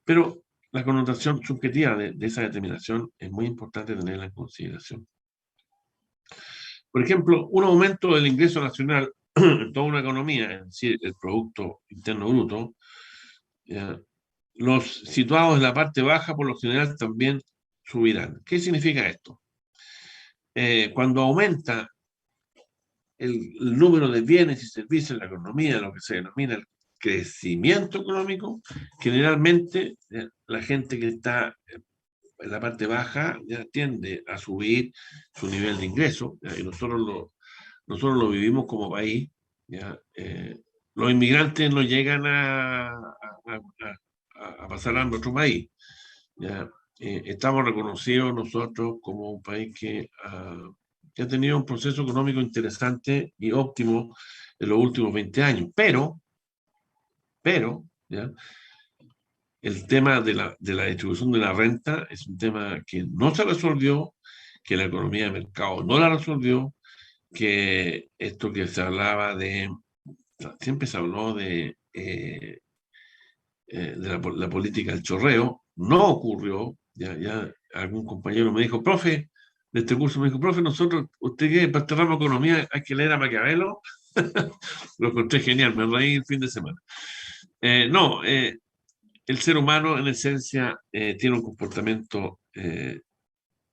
Pero la connotación subjetiva de esa determinación es muy importante tenerla en consideración. Por ejemplo, un aumento del ingreso nacional en toda una economía, es decir, el Producto Interno Bruto, los situados en la parte baja por lo general también subirán. ¿Qué significa esto? Cuando aumenta el número de bienes y servicios en la economía, lo que se denomina el crecimiento económico, generalmente la gente que está en la parte baja ya tiende a subir su nivel de ingreso, y nosotros lo vivimos como país, ¿ya? Los inmigrantes no llegan a pasar a nuestro país, ¿ya? Estamos reconocidos nosotros como un país que ha tenido un proceso económico interesante y óptimo en los últimos 20 años, pero, ¿ya? El tema de la distribución de la renta es un tema que no se resolvió, que la economía de mercado no la resolvió, que esto que se hablaba siempre se habló de la política del chorreo, no ocurrió. Ya algún compañero me dijo, profe, de este curso me dijo, profe, usted que para este ramo de economía hay que leer a Maquiavelo. Lo encontré genial, me reí el fin de semana. No, el ser humano en esencia tiene un comportamiento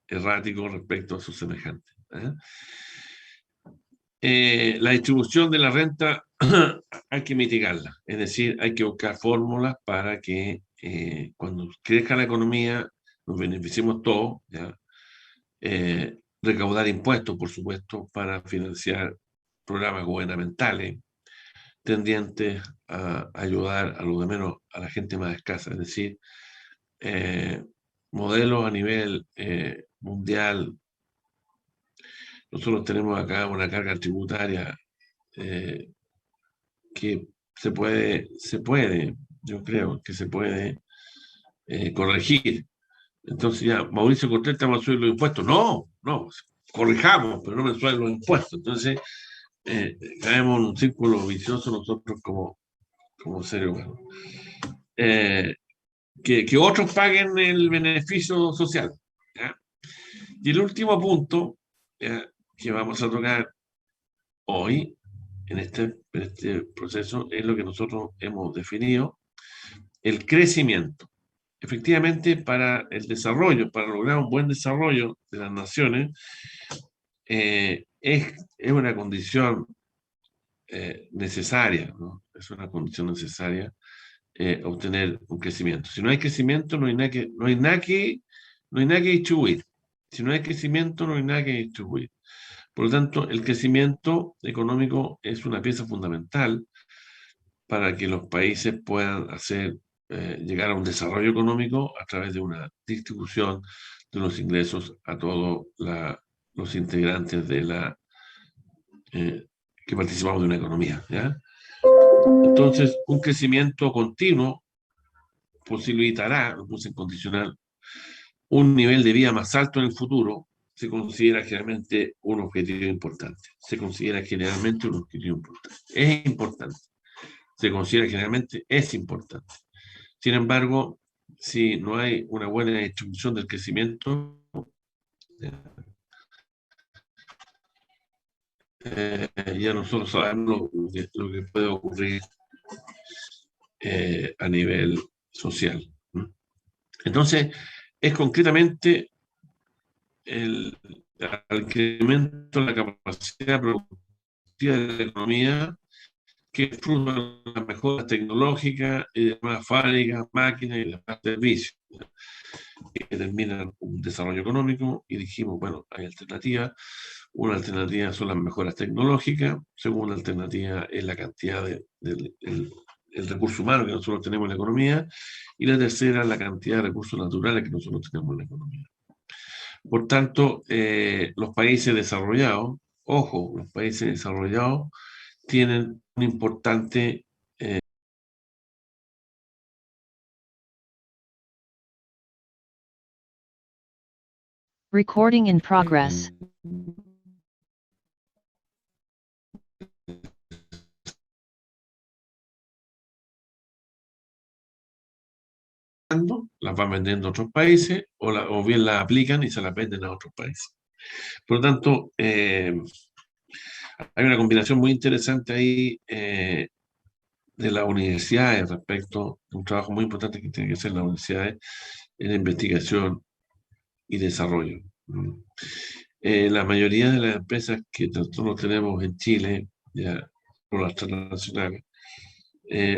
errático respecto a sus semejantes. La distribución de la renta hay que mitigarla, es decir, hay que buscar fórmulas para que cuando crezca la economía nos beneficiemos todos, ¿ya? recaudar impuestos, por supuesto, para financiar programas gubernamentales tendientes a ayudar a lo de menos a la gente más escasa, es decir, modelos a nivel mundial. Nosotros tenemos acá una carga tributaria que se puede, yo creo que se puede corregir. Entonces ya, Mauricio Cortés, ¿te va a subir los impuestos? No, corrijamos, pero no me suben los impuestos. Entonces, caemos en un círculo vicioso nosotros como seres humanos. Que otros paguen el beneficio social. ¿Ya? Y el último punto que vamos a tocar hoy en este proceso es lo que nosotros hemos definido, el crecimiento. Efectivamente, para el desarrollo, para lograr un buen desarrollo de las naciones, es una condición necesaria, ¿no? Es una condición necesaria obtener un crecimiento. Si no hay crecimiento, no hay nada que distribuir. Si no hay crecimiento, no hay nada que distribuir. Por lo tanto, el crecimiento económico es una pieza fundamental para que los países puedan llegar a un desarrollo económico a través de una distribución de los ingresos a todos los integrantes que participamos de una economía, ¿ya? Entonces, un crecimiento continuo posibilitará, lo puse en condicional, un nivel de vida más alto en el futuro. Se considera generalmente un objetivo importante. Es importante. Se considera generalmente es importante. Sin embargo, si no hay una buena distribución del crecimiento, ya nosotros sabemos lo que puede ocurrir a nivel social. Entonces, es concretamente el incremento de la capacidad productiva de la economía, que es fruto de las mejoras tecnológicas y de más fábricas, máquinas y demás servicios, que determinan un desarrollo económico. Y dijimos, bueno, hay alternativas. Una alternativa son las mejoras tecnológicas, segunda alternativa es la cantidad el recurso humano que nosotros tenemos en la economía, y la tercera la cantidad de recursos naturales que nosotros tenemos en la economía. Por tanto, los países desarrollados, los países desarrollados tienen un importante Recording in progress. las van vendiendo a otros países o bien las aplican y se las venden a otros países. Por lo tanto, hay una combinación muy interesante ahí de las universidades respecto a un trabajo muy importante que tiene que hacer las universidades en investigación y desarrollo. La mayoría de las empresas que nosotros tenemos en Chile, ya por las transnacionales,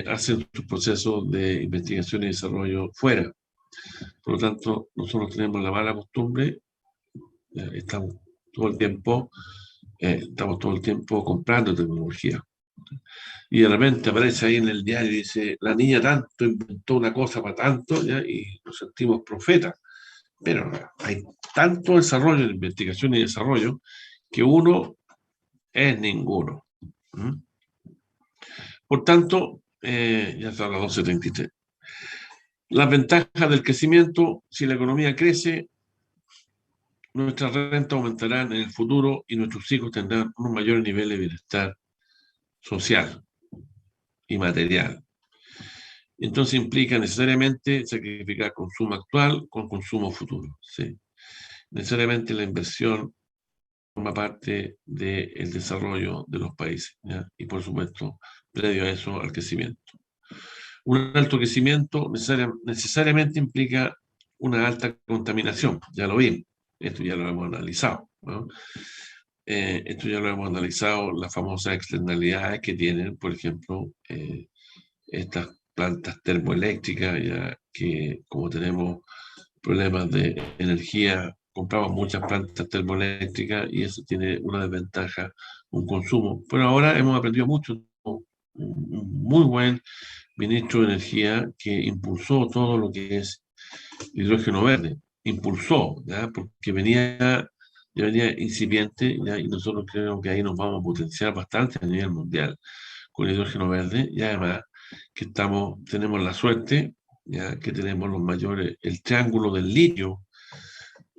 hacen sus procesos de investigación y desarrollo fuera. Por lo tanto, nosotros tenemos la mala costumbre, estamos todo el tiempo comprando tecnología. Y de repente aparece ahí en el diario y dice, la niña tanto inventó una cosa para tanto, ¿ya? Y nos sentimos profetas. Pero hay tanto desarrollo en investigación y desarrollo que uno es ninguno. Por tanto, ya son las 12:33. Las ventajas del crecimiento: si la economía crece, nuestra renta aumentará en el futuro y nuestros hijos tendrán un mayor nivel de bienestar social y material. Entonces implica necesariamente sacrificar consumo actual con consumo futuro. ¿Sí? Necesariamente la inversión forma parte del desarrollo de los países, ¿ya? Y por supuesto, previo a eso, al crecimiento. Un alto crecimiento necesariamente implica una alta contaminación, ya lo vimos, esto ya lo hemos analizado, ¿no? Esto ya lo hemos analizado, las famosas externalidades que tienen, por ejemplo, estas plantas termoeléctricas, ya que como tenemos problemas de energía compramos muchas plantas termoeléctricas y eso tiene una desventaja, un consumo. Pero ahora hemos aprendido mucho. Un muy buen ministro de Energía que impulsó todo lo que es hidrógeno verde. Impulsó, ¿ya? Porque ya venía incipiente, ¿ya? Y nosotros creo que ahí nos vamos a potenciar bastante a nivel mundial con el hidrógeno verde y además que tenemos la suerte, ya que tenemos los mayores, el triángulo del litio,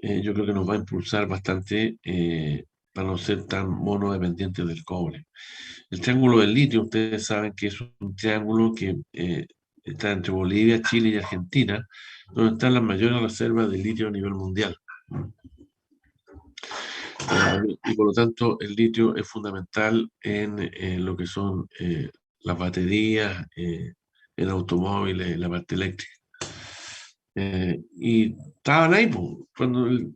yo creo que nos va a impulsar bastante para no ser tan monodependientes del cobre. El triángulo del litio, ustedes saben que es un triángulo que está entre Bolivia, Chile y Argentina, donde están las mayores reservas de litio a nivel mundial. Y por lo tanto, el litio es fundamental en lo que son las baterías, en automóviles, la parte eléctrica. Y estaban ahí,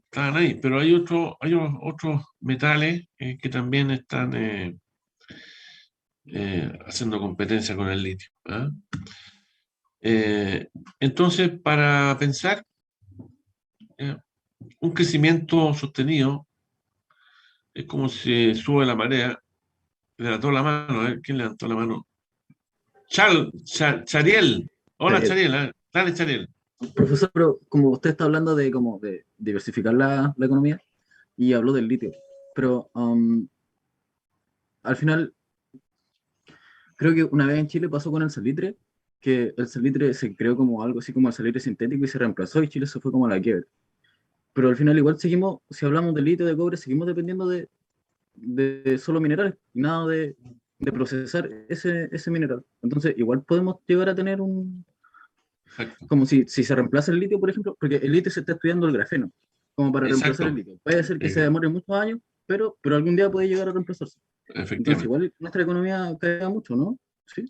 estaban ahí, pero hay otros metales que también están haciendo competencia con el litio. ¿Ah? Entonces, para pensar eh, un crecimiento sostenido, es como si sube la marea. Levantó la mano, ¿quién levantó la mano? Chariel. Hola, Ariel. Chariel. Dale, Chariel. Profesor, pero como usted está hablando de como de diversificar la economía y habló del litio, pero al final creo que una vez en Chile pasó con el salitre, que el salitre se creó como algo así como el salitre sintético y se reemplazó y Chile se fue como a la quiebra. Pero al final igual seguimos, si hablamos de litio, de cobre, seguimos dependiendo de solo minerales, y nada de procesar ese mineral. Entonces igual podemos llegar a tener como si se reemplaza el litio, por ejemplo, porque el litio se está estudiando el grafeno, como para reemplazar el Exacto. litio. Puede ser que se demore muchos años, pero algún día puede llegar a reemplazarse. Entonces, Efectivamente. igual nuestra economía caiga mucho, ¿no?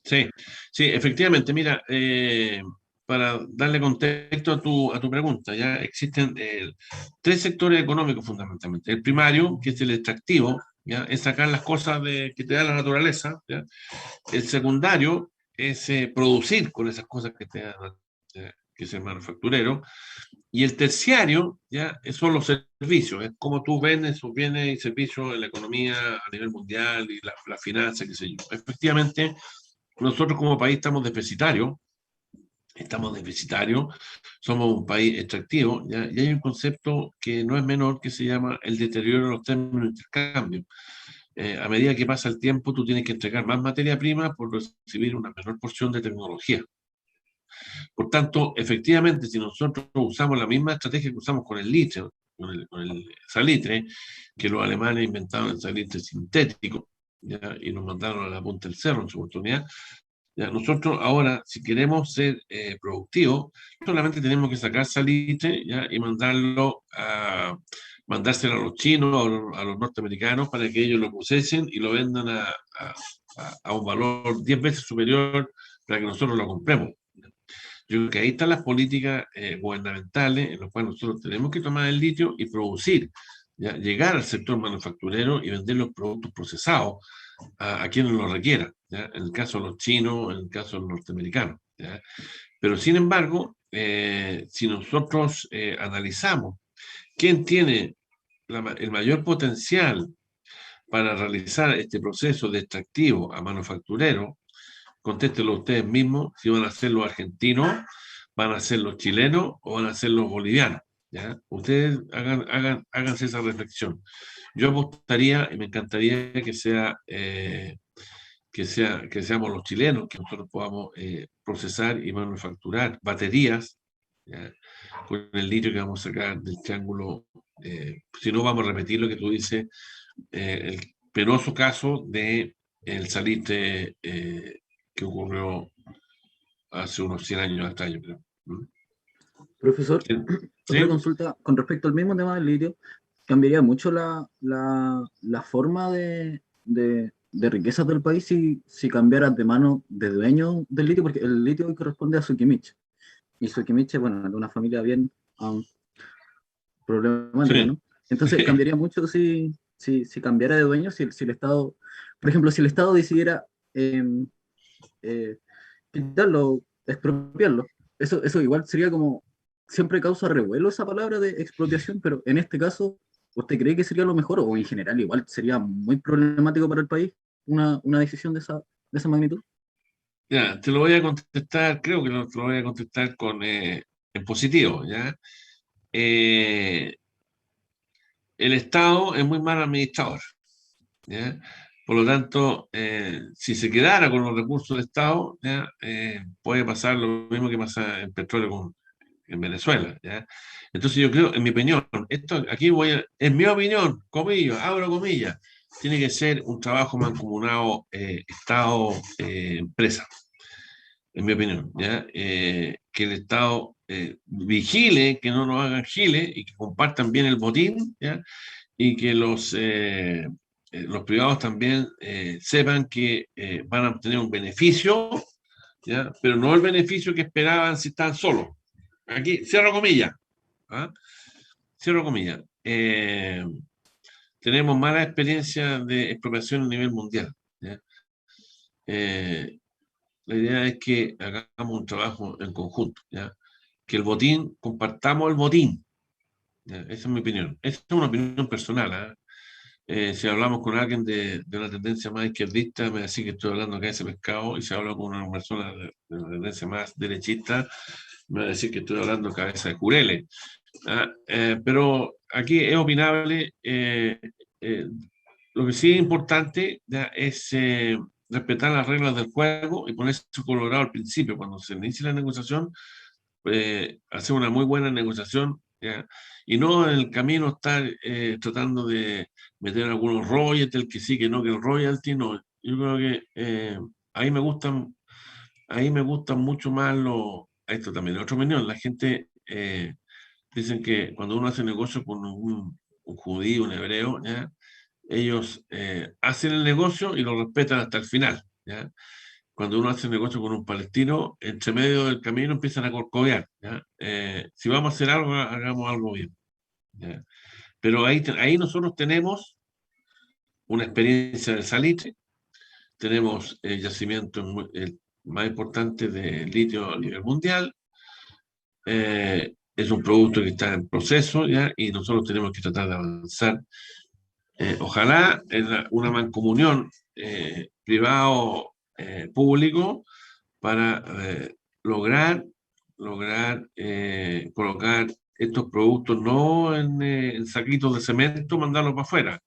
Sí. Sí, efectivamente. Mira, para darle contexto a tu pregunta, ya existen tres sectores económicos fundamentalmente. El primario, que es el extractivo, ¿ya? Es sacar las cosas que te da la naturaleza, ¿ya? El secundario es producir con esas cosas que te da que es el manufacturero. Y el terciario, ya, son los servicios, es como tú vendes esos bienes y servicios en la economía a nivel mundial y la finanza, qué sé yo. Efectivamente, nosotros como país estamos deficitarios, somos un país extractivo, ¿ya? Y hay un concepto que no es menor que se llama el deterioro de los términos de intercambio. A medida que pasa el tiempo, tú tienes que entregar más materia prima por recibir una menor porción de tecnología. Por tanto, efectivamente, si nosotros usamos la misma estrategia que usamos con el litio, con el salitre, que los alemanes inventaron el salitre sintético, ¿ya? Y nos mandaron a la punta del cerro en su oportunidad, ¿ya? Nosotros ahora, si queremos ser productivos, solamente tenemos que sacar salitre, ¿ya? Y mandárselo a los chinos, a los norteamericanos, para que ellos lo procesen y lo vendan a un valor 10 veces superior para que nosotros lo compremos. Yo creo que ahí están las políticas gubernamentales en las cuales nosotros tenemos que tomar el litio y producir, ¿ya? Llegar al sector manufacturero y vender los productos procesados a quienes lo requieran, ¿ya? En el caso de los chinos, en el caso de los norteamericanos, ¿ya? Pero sin embargo, si nosotros analizamos quién tiene el mayor potencial para realizar este proceso de extractivo a manufacturero, contéstelo ustedes mismos si van a ser los argentinos, van a ser los chilenos o van a ser los bolivianos. ¿Ya? Ustedes háganse esa reflexión. Yo apostaría y me encantaría que seamos los chilenos, que nosotros podamos procesar y manufacturar baterías, ¿ya? Con el litio que vamos a sacar del triángulo. Si no, vamos a repetir lo que tú dices, el penoso caso de el salitre que ocurrió hace unos 100 años atrás, yo creo. Profesor, ¿Sí? otra consulta con respecto al mismo tema del litio. ¿Cambiaría mucho la forma de riquezas del país si cambiara de mano de dueño del litio? Porque el litio hoy corresponde a Sokimich. Y Sokimich, bueno, de una familia bien problemática, Sí. ¿no? Entonces, ¿cambiaría mucho si cambiara de dueño? Si el Estado, por ejemplo, si el Estado decidiera quitarlo, expropiarlo, eso igual sería como siempre causa revuelo esa palabra de expropiación, pero en este caso, ¿usted cree que sería lo mejor o en general igual sería muy problemático para el país una decisión de esa magnitud? Ya, te lo voy a contestar, creo que te lo voy a contestar en positivo, ¿ya? Eh, el Estado es muy mal administrador, ¿ya? Por lo tanto, si se quedara con los recursos del Estado, ¿ya? Puede pasar lo mismo que pasa en petróleo en Venezuela, ¿ya? Entonces yo creo, en mi opinión, esto aquí en mi opinión, comillas, abro comillas, tiene que ser un trabajo mancomunado Estado-empresa, en mi opinión, ¿ya? Que el Estado vigile, que no nos hagan giles y que compartan bien el botín, ¿ya? Y que los privados también sepan que van a obtener un beneficio, ¿ya? Pero no el beneficio que esperaban si están solos. Aquí, cierro comillas. ¿Ah? Cierro comillas. Tenemos mala experiencia de expropiación a nivel mundial, ¿ya? La idea es que hagamos un trabajo en conjunto, ¿ya? Que el botín, compartamos el botín, ¿ya? Esa es mi opinión. Esa es una opinión personal, ¿ah? Si hablamos con alguien de una tendencia más izquierdista, me va a decir que estoy hablando acá de ese pescado, y si hablo con una persona de una tendencia más derechista, me va a decir que estoy hablando cabeza de jureles. ¿Ah? Pero aquí es opinable. Eh, lo que sí es importante, ¿ya? Es respetar las reglas del juego y ponerse colorado al principio. Cuando se inicia la negociación, hacer una muy buena negociación, ¿ya? Y no en el camino estar tratando de meter algunos royalties, el que sí, que no, que el royalty, no. Yo creo que ahí ahí me gustan mucho más esto también, otra opinión, la gente dicen que cuando uno hace negocio con un judío, un hebreo, ¿ya? Ellos hacen el negocio y lo respetan hasta el final, ¿ya? Cuando uno hace negocio con un palestino, entre medio del camino empiezan a corcovear, ¿ya? Si vamos a hacer algo, hagamos algo bien, ¿ya? Pero ahí nosotros tenemos una experiencia de salitre, tenemos el yacimiento el más importante de litio a nivel mundial, es un producto que está en proceso, ¿ya? Y nosotros tenemos que tratar de avanzar. Ojalá en una mancomunión privado-público para lograr colocar estos productos no en saquitos de cemento, mandarlos para afuera.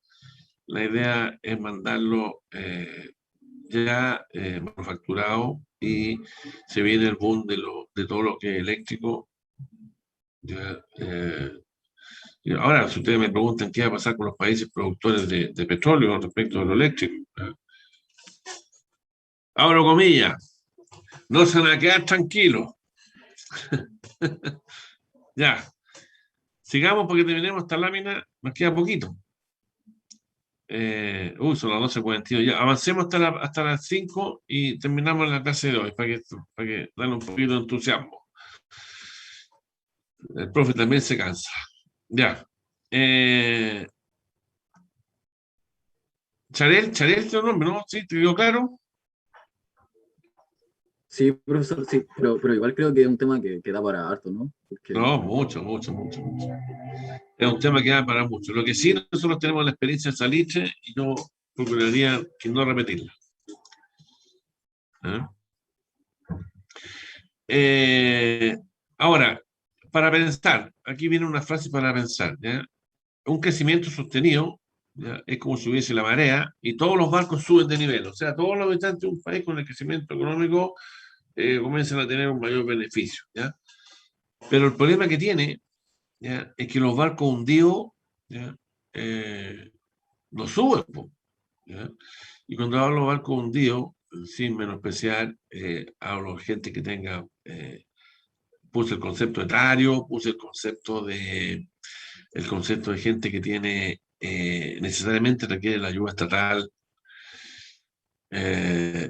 La idea es mandarlo ya manufacturado, y se viene el boom de todo lo que es eléctrico. Ya, ahora, si ustedes me preguntan qué va a pasar con los países productores de petróleo respecto a lo eléctrico, abro comillas, no se van a quedar tranquilos. Ya, sigamos porque terminemos esta lámina, nos queda poquito. Son las 12:42. Ya, avancemos hasta las 5 y terminamos la clase de hoy para que darle un poquito de entusiasmo. El profe también se cansa. Ya. Charel, es tu nombre, ¿no? ¿Sí? ¿Te digo claro? Sí, profesor, sí, pero igual creo que es un tema que da para harto, ¿no? Porque, No, mucho, mucho, mucho, mucho. Es un tema que da para mucho. Lo que sí, nosotros tenemos la experiencia en Salitre y yo procuraría que no repetirla. ¿Eh? Ahora, para pensar, aquí viene una frase para pensar, ¿ya? Un crecimiento sostenido, ¿ya? Es como si hubiese la marea y todos los barcos suben de nivel. O sea, todos los habitantes de un país con el crecimiento económico comienzan a tener un mayor beneficio, ¿ya? Pero el problema que tiene, ¿ya? Es que los barcos hundidos, ¿ya? No suben, ¿ya? Y cuando hablo de barcos hundidos, sin menospreciar, hablo de gente que tenga, puse el concepto etario, puse el concepto de gente que tiene, necesariamente requiere la ayuda estatal,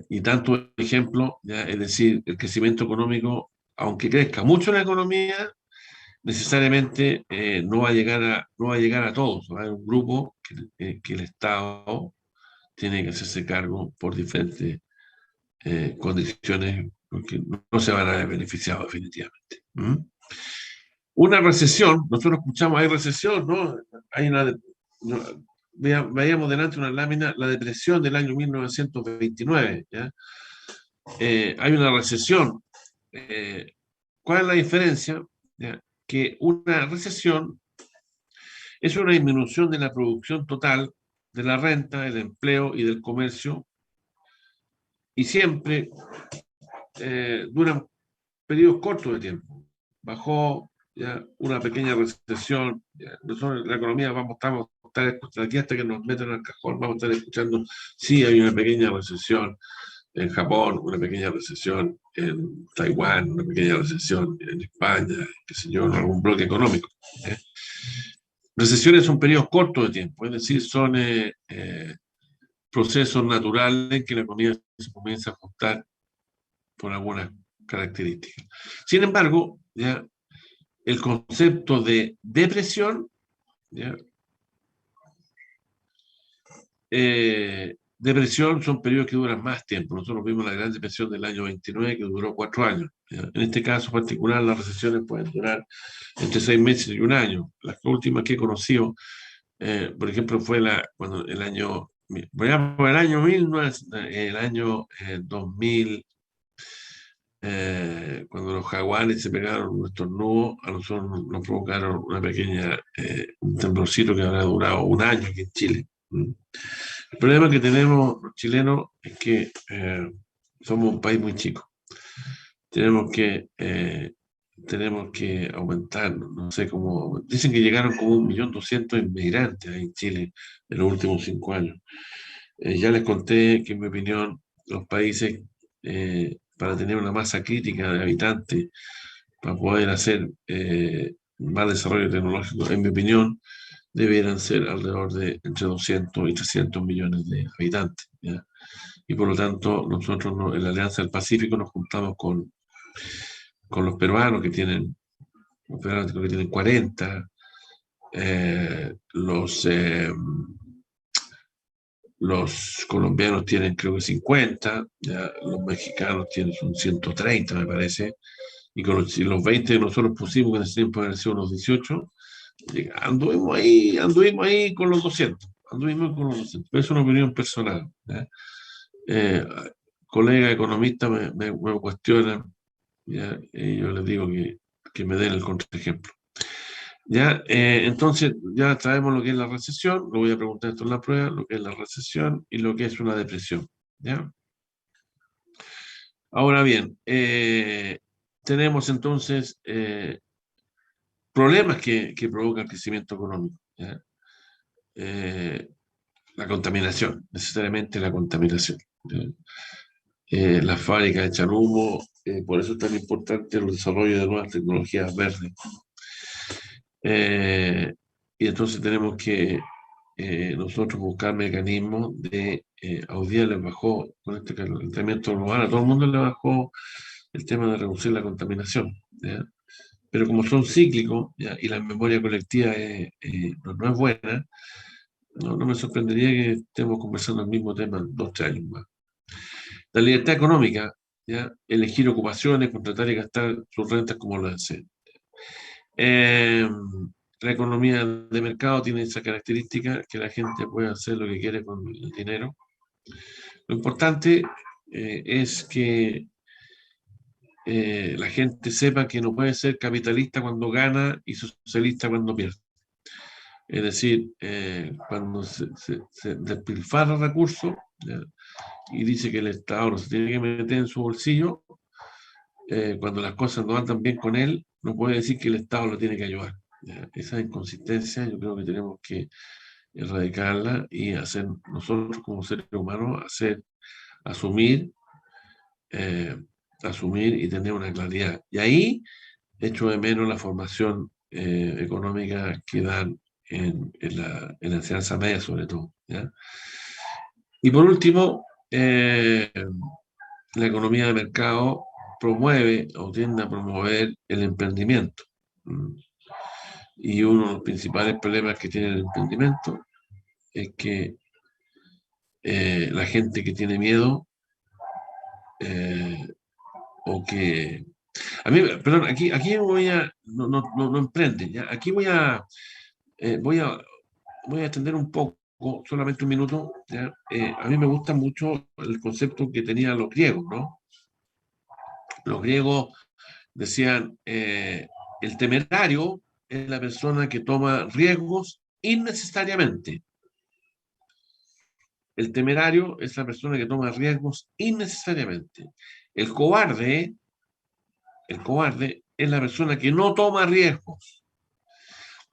y tanto ejemplo, ¿ya? Es decir, el crecimiento económico, aunque crezca mucho la economía, necesariamente no va a llegar a todos. Va a haber un grupo que el Estado tiene que hacerse cargo por diferentes condiciones, porque no se van a ver beneficiados definitivamente. ¿Mm? Una recesión, nosotros escuchamos, hay recesión, ¿no? Hay una, veíamos delante una lámina, la depresión del año 1929, ¿ya? Hay una recesión. ¿Cuál es la diferencia? ¿Ya? Que una recesión es una disminución de la producción total, de la renta, del empleo y del comercio, y siempre duran periodos cortos de tiempo. Bajó ya una pequeña recesión, ya. Nosotros en la economía estamos a estar aquí hasta que nos metan al cajón, vamos a estar escuchando, sí hay una pequeña recesión en Japón, una pequeña recesión en Taiwán, una pequeña recesión en España, qué sé yo, en algún bloque económico. ¿Eh? Recesiones son periodos cortos de tiempo, es decir, son procesos naturales en que la economía se comienza a ajustar por algunas características. Sin embargo, ya el concepto de depresión, ¿ya? Depresión son periodos que duran más tiempo. Nosotros vimos la Gran Depresión del año 29 que duró 4 años. ¿Ya? En este caso particular, las recesiones pueden durar entre 6 meses y un año. Las últimas que he conocido, por ejemplo, fue cuando el año, el año 19, el año 2000, cuando los jaguares se pegaron un estornudo, a nosotros nos provocaron una pequeña, un temblorcito que habrá durado un año aquí en Chile. El problema que tenemos los chilenos es que somos un país muy chico. Tenemos que aumentar, no sé cómo. Dicen que llegaron como 1.200.000 inmigrantes ahí en Chile en los últimos 5 años. Ya les conté que, en mi opinión, los países, para tener una masa crítica de habitantes, para poder hacer más desarrollo tecnológico, en mi opinión, debieran ser alrededor de entre 200 y 300 millones de habitantes, ¿ya? Y por lo tanto, nosotros en la Alianza del Pacífico nos juntamos con los peruanos que tienen, 40, los colombianos tienen creo que 50, ¿ya? Los mexicanos tienen son 130, me parece, y con los 20 que nosotros pusimos, que en ese tiempo eran unos 18, anduvimos ahí con los 200, pero es una opinión personal, ¿ya? Eh, Colegas economistas me cuestionan, ¿ya? Y yo les digo que me den el contraejemplo. ¿Ya? Entonces, ya sabemos lo que es la recesión, lo voy a preguntar esto en la prueba, lo que es la recesión y lo que es una depresión. ¿Ya? Ahora bien, tenemos entonces problemas que provocan el crecimiento económico. ¿Ya? La contaminación, necesariamente la contaminación. Las fábricas echan humo, por eso es tan importante el desarrollo de nuevas tecnologías verdes. Y entonces tenemos que nosotros buscar mecanismos de, a hoy día les bajó, con este calentamiento global, a todo el mundo le bajó el tema de reducir la contaminación, ¿ya? Pero como son cíclicos, ¿ya? Y la memoria colectiva no es buena, no me sorprendería que estemos conversando el mismo tema en 2 o 3 años más. La libertad económica, ¿ya? Elegir ocupaciones, contratar y gastar sus rentas como lo deseen. La economía de mercado tiene esa característica que la gente puede hacer lo que quiere con el dinero. Lo importante es que la gente sepa que no puede ser capitalista cuando gana y socialista cuando pierde. Es decir, cuando se despilfarra recursos, ¿ya? Y dice que el Estado no se tiene que meter en su bolsillo, cuando las cosas no andan bien con él, no puede decir que el Estado lo tiene que ayudar. ¿Ya? Esa inconsistencia yo creo que tenemos que erradicarla y hacer nosotros como seres humanos, asumir, asumir y tener una claridad. Y ahí echo de menos la formación económica que dan en la enseñanza media sobre todo, ¿ya? Y por último, la economía de mercado promueve o tiende a promover el emprendimiento. Y uno de los principales problemas que tiene el emprendimiento es que la gente que tiene miedo o que A mí, perdón, aquí voy a, no emprende, ¿ya? Aquí voy a, voy a extender un poco, solamente un minuto, ¿ya? A mí me gusta mucho el concepto que tenían los griegos, ¿no? Los griegos decían, el temerario es la persona que toma riesgos innecesariamente. El temerario es la persona que toma riesgos innecesariamente. El cobarde es la persona que no toma riesgos.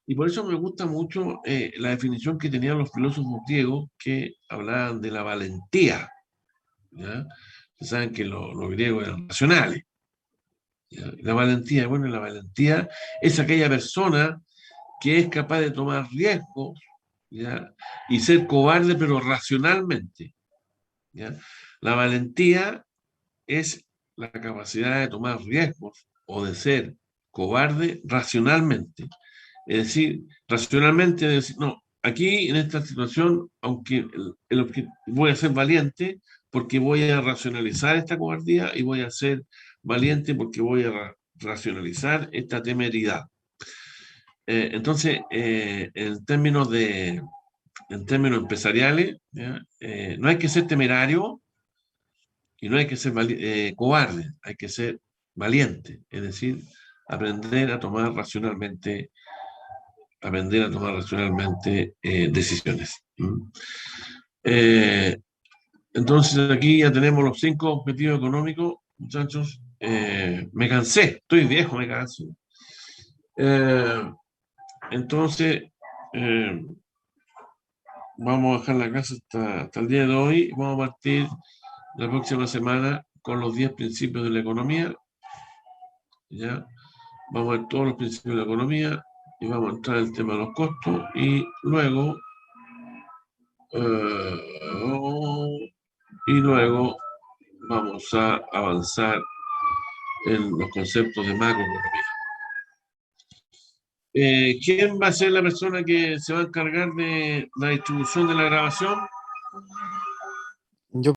Y por eso me gusta mucho la definición que tenían los filósofos griegos que hablaban de la valentía. ¿Ya? Ustedes saben que los griegos eran racionales. ¿Ya? La valentía, bueno, la valentía es aquella persona que es capaz de tomar riesgos, ¿ya? Y ser cobarde, pero racionalmente. ¿Ya? La valentía es la capacidad de tomar riesgos o de ser cobarde racionalmente. Es decir, racionalmente decir, no, aquí en esta situación, aunque voy a ser valiente porque voy a racionalizar esta cobardía y voy a ser valiente porque voy a racionalizar esta temeridad. Entonces, en términos empresariales, ¿ya? No hay que ser temerario y no hay que ser cobarde, hay que ser valiente, es decir, aprender a tomar racionalmente decisiones. Eh, entonces aquí ya tenemos los 5 objetivos económicos, muchachos. Me cansé, estoy viejo, me canso. Entonces, vamos a dejar la clase hasta el día de hoy. Vamos a partir la próxima semana con los 10 principios de la economía. ¿Ya? Vamos a ver todos los principios de la economía y vamos a entrar en el tema de los costos y luego vamos a avanzar en los conceptos de macroeconomía. ¿Quién va a ser la persona que se va a encargar de la distribución de la grabación? Yo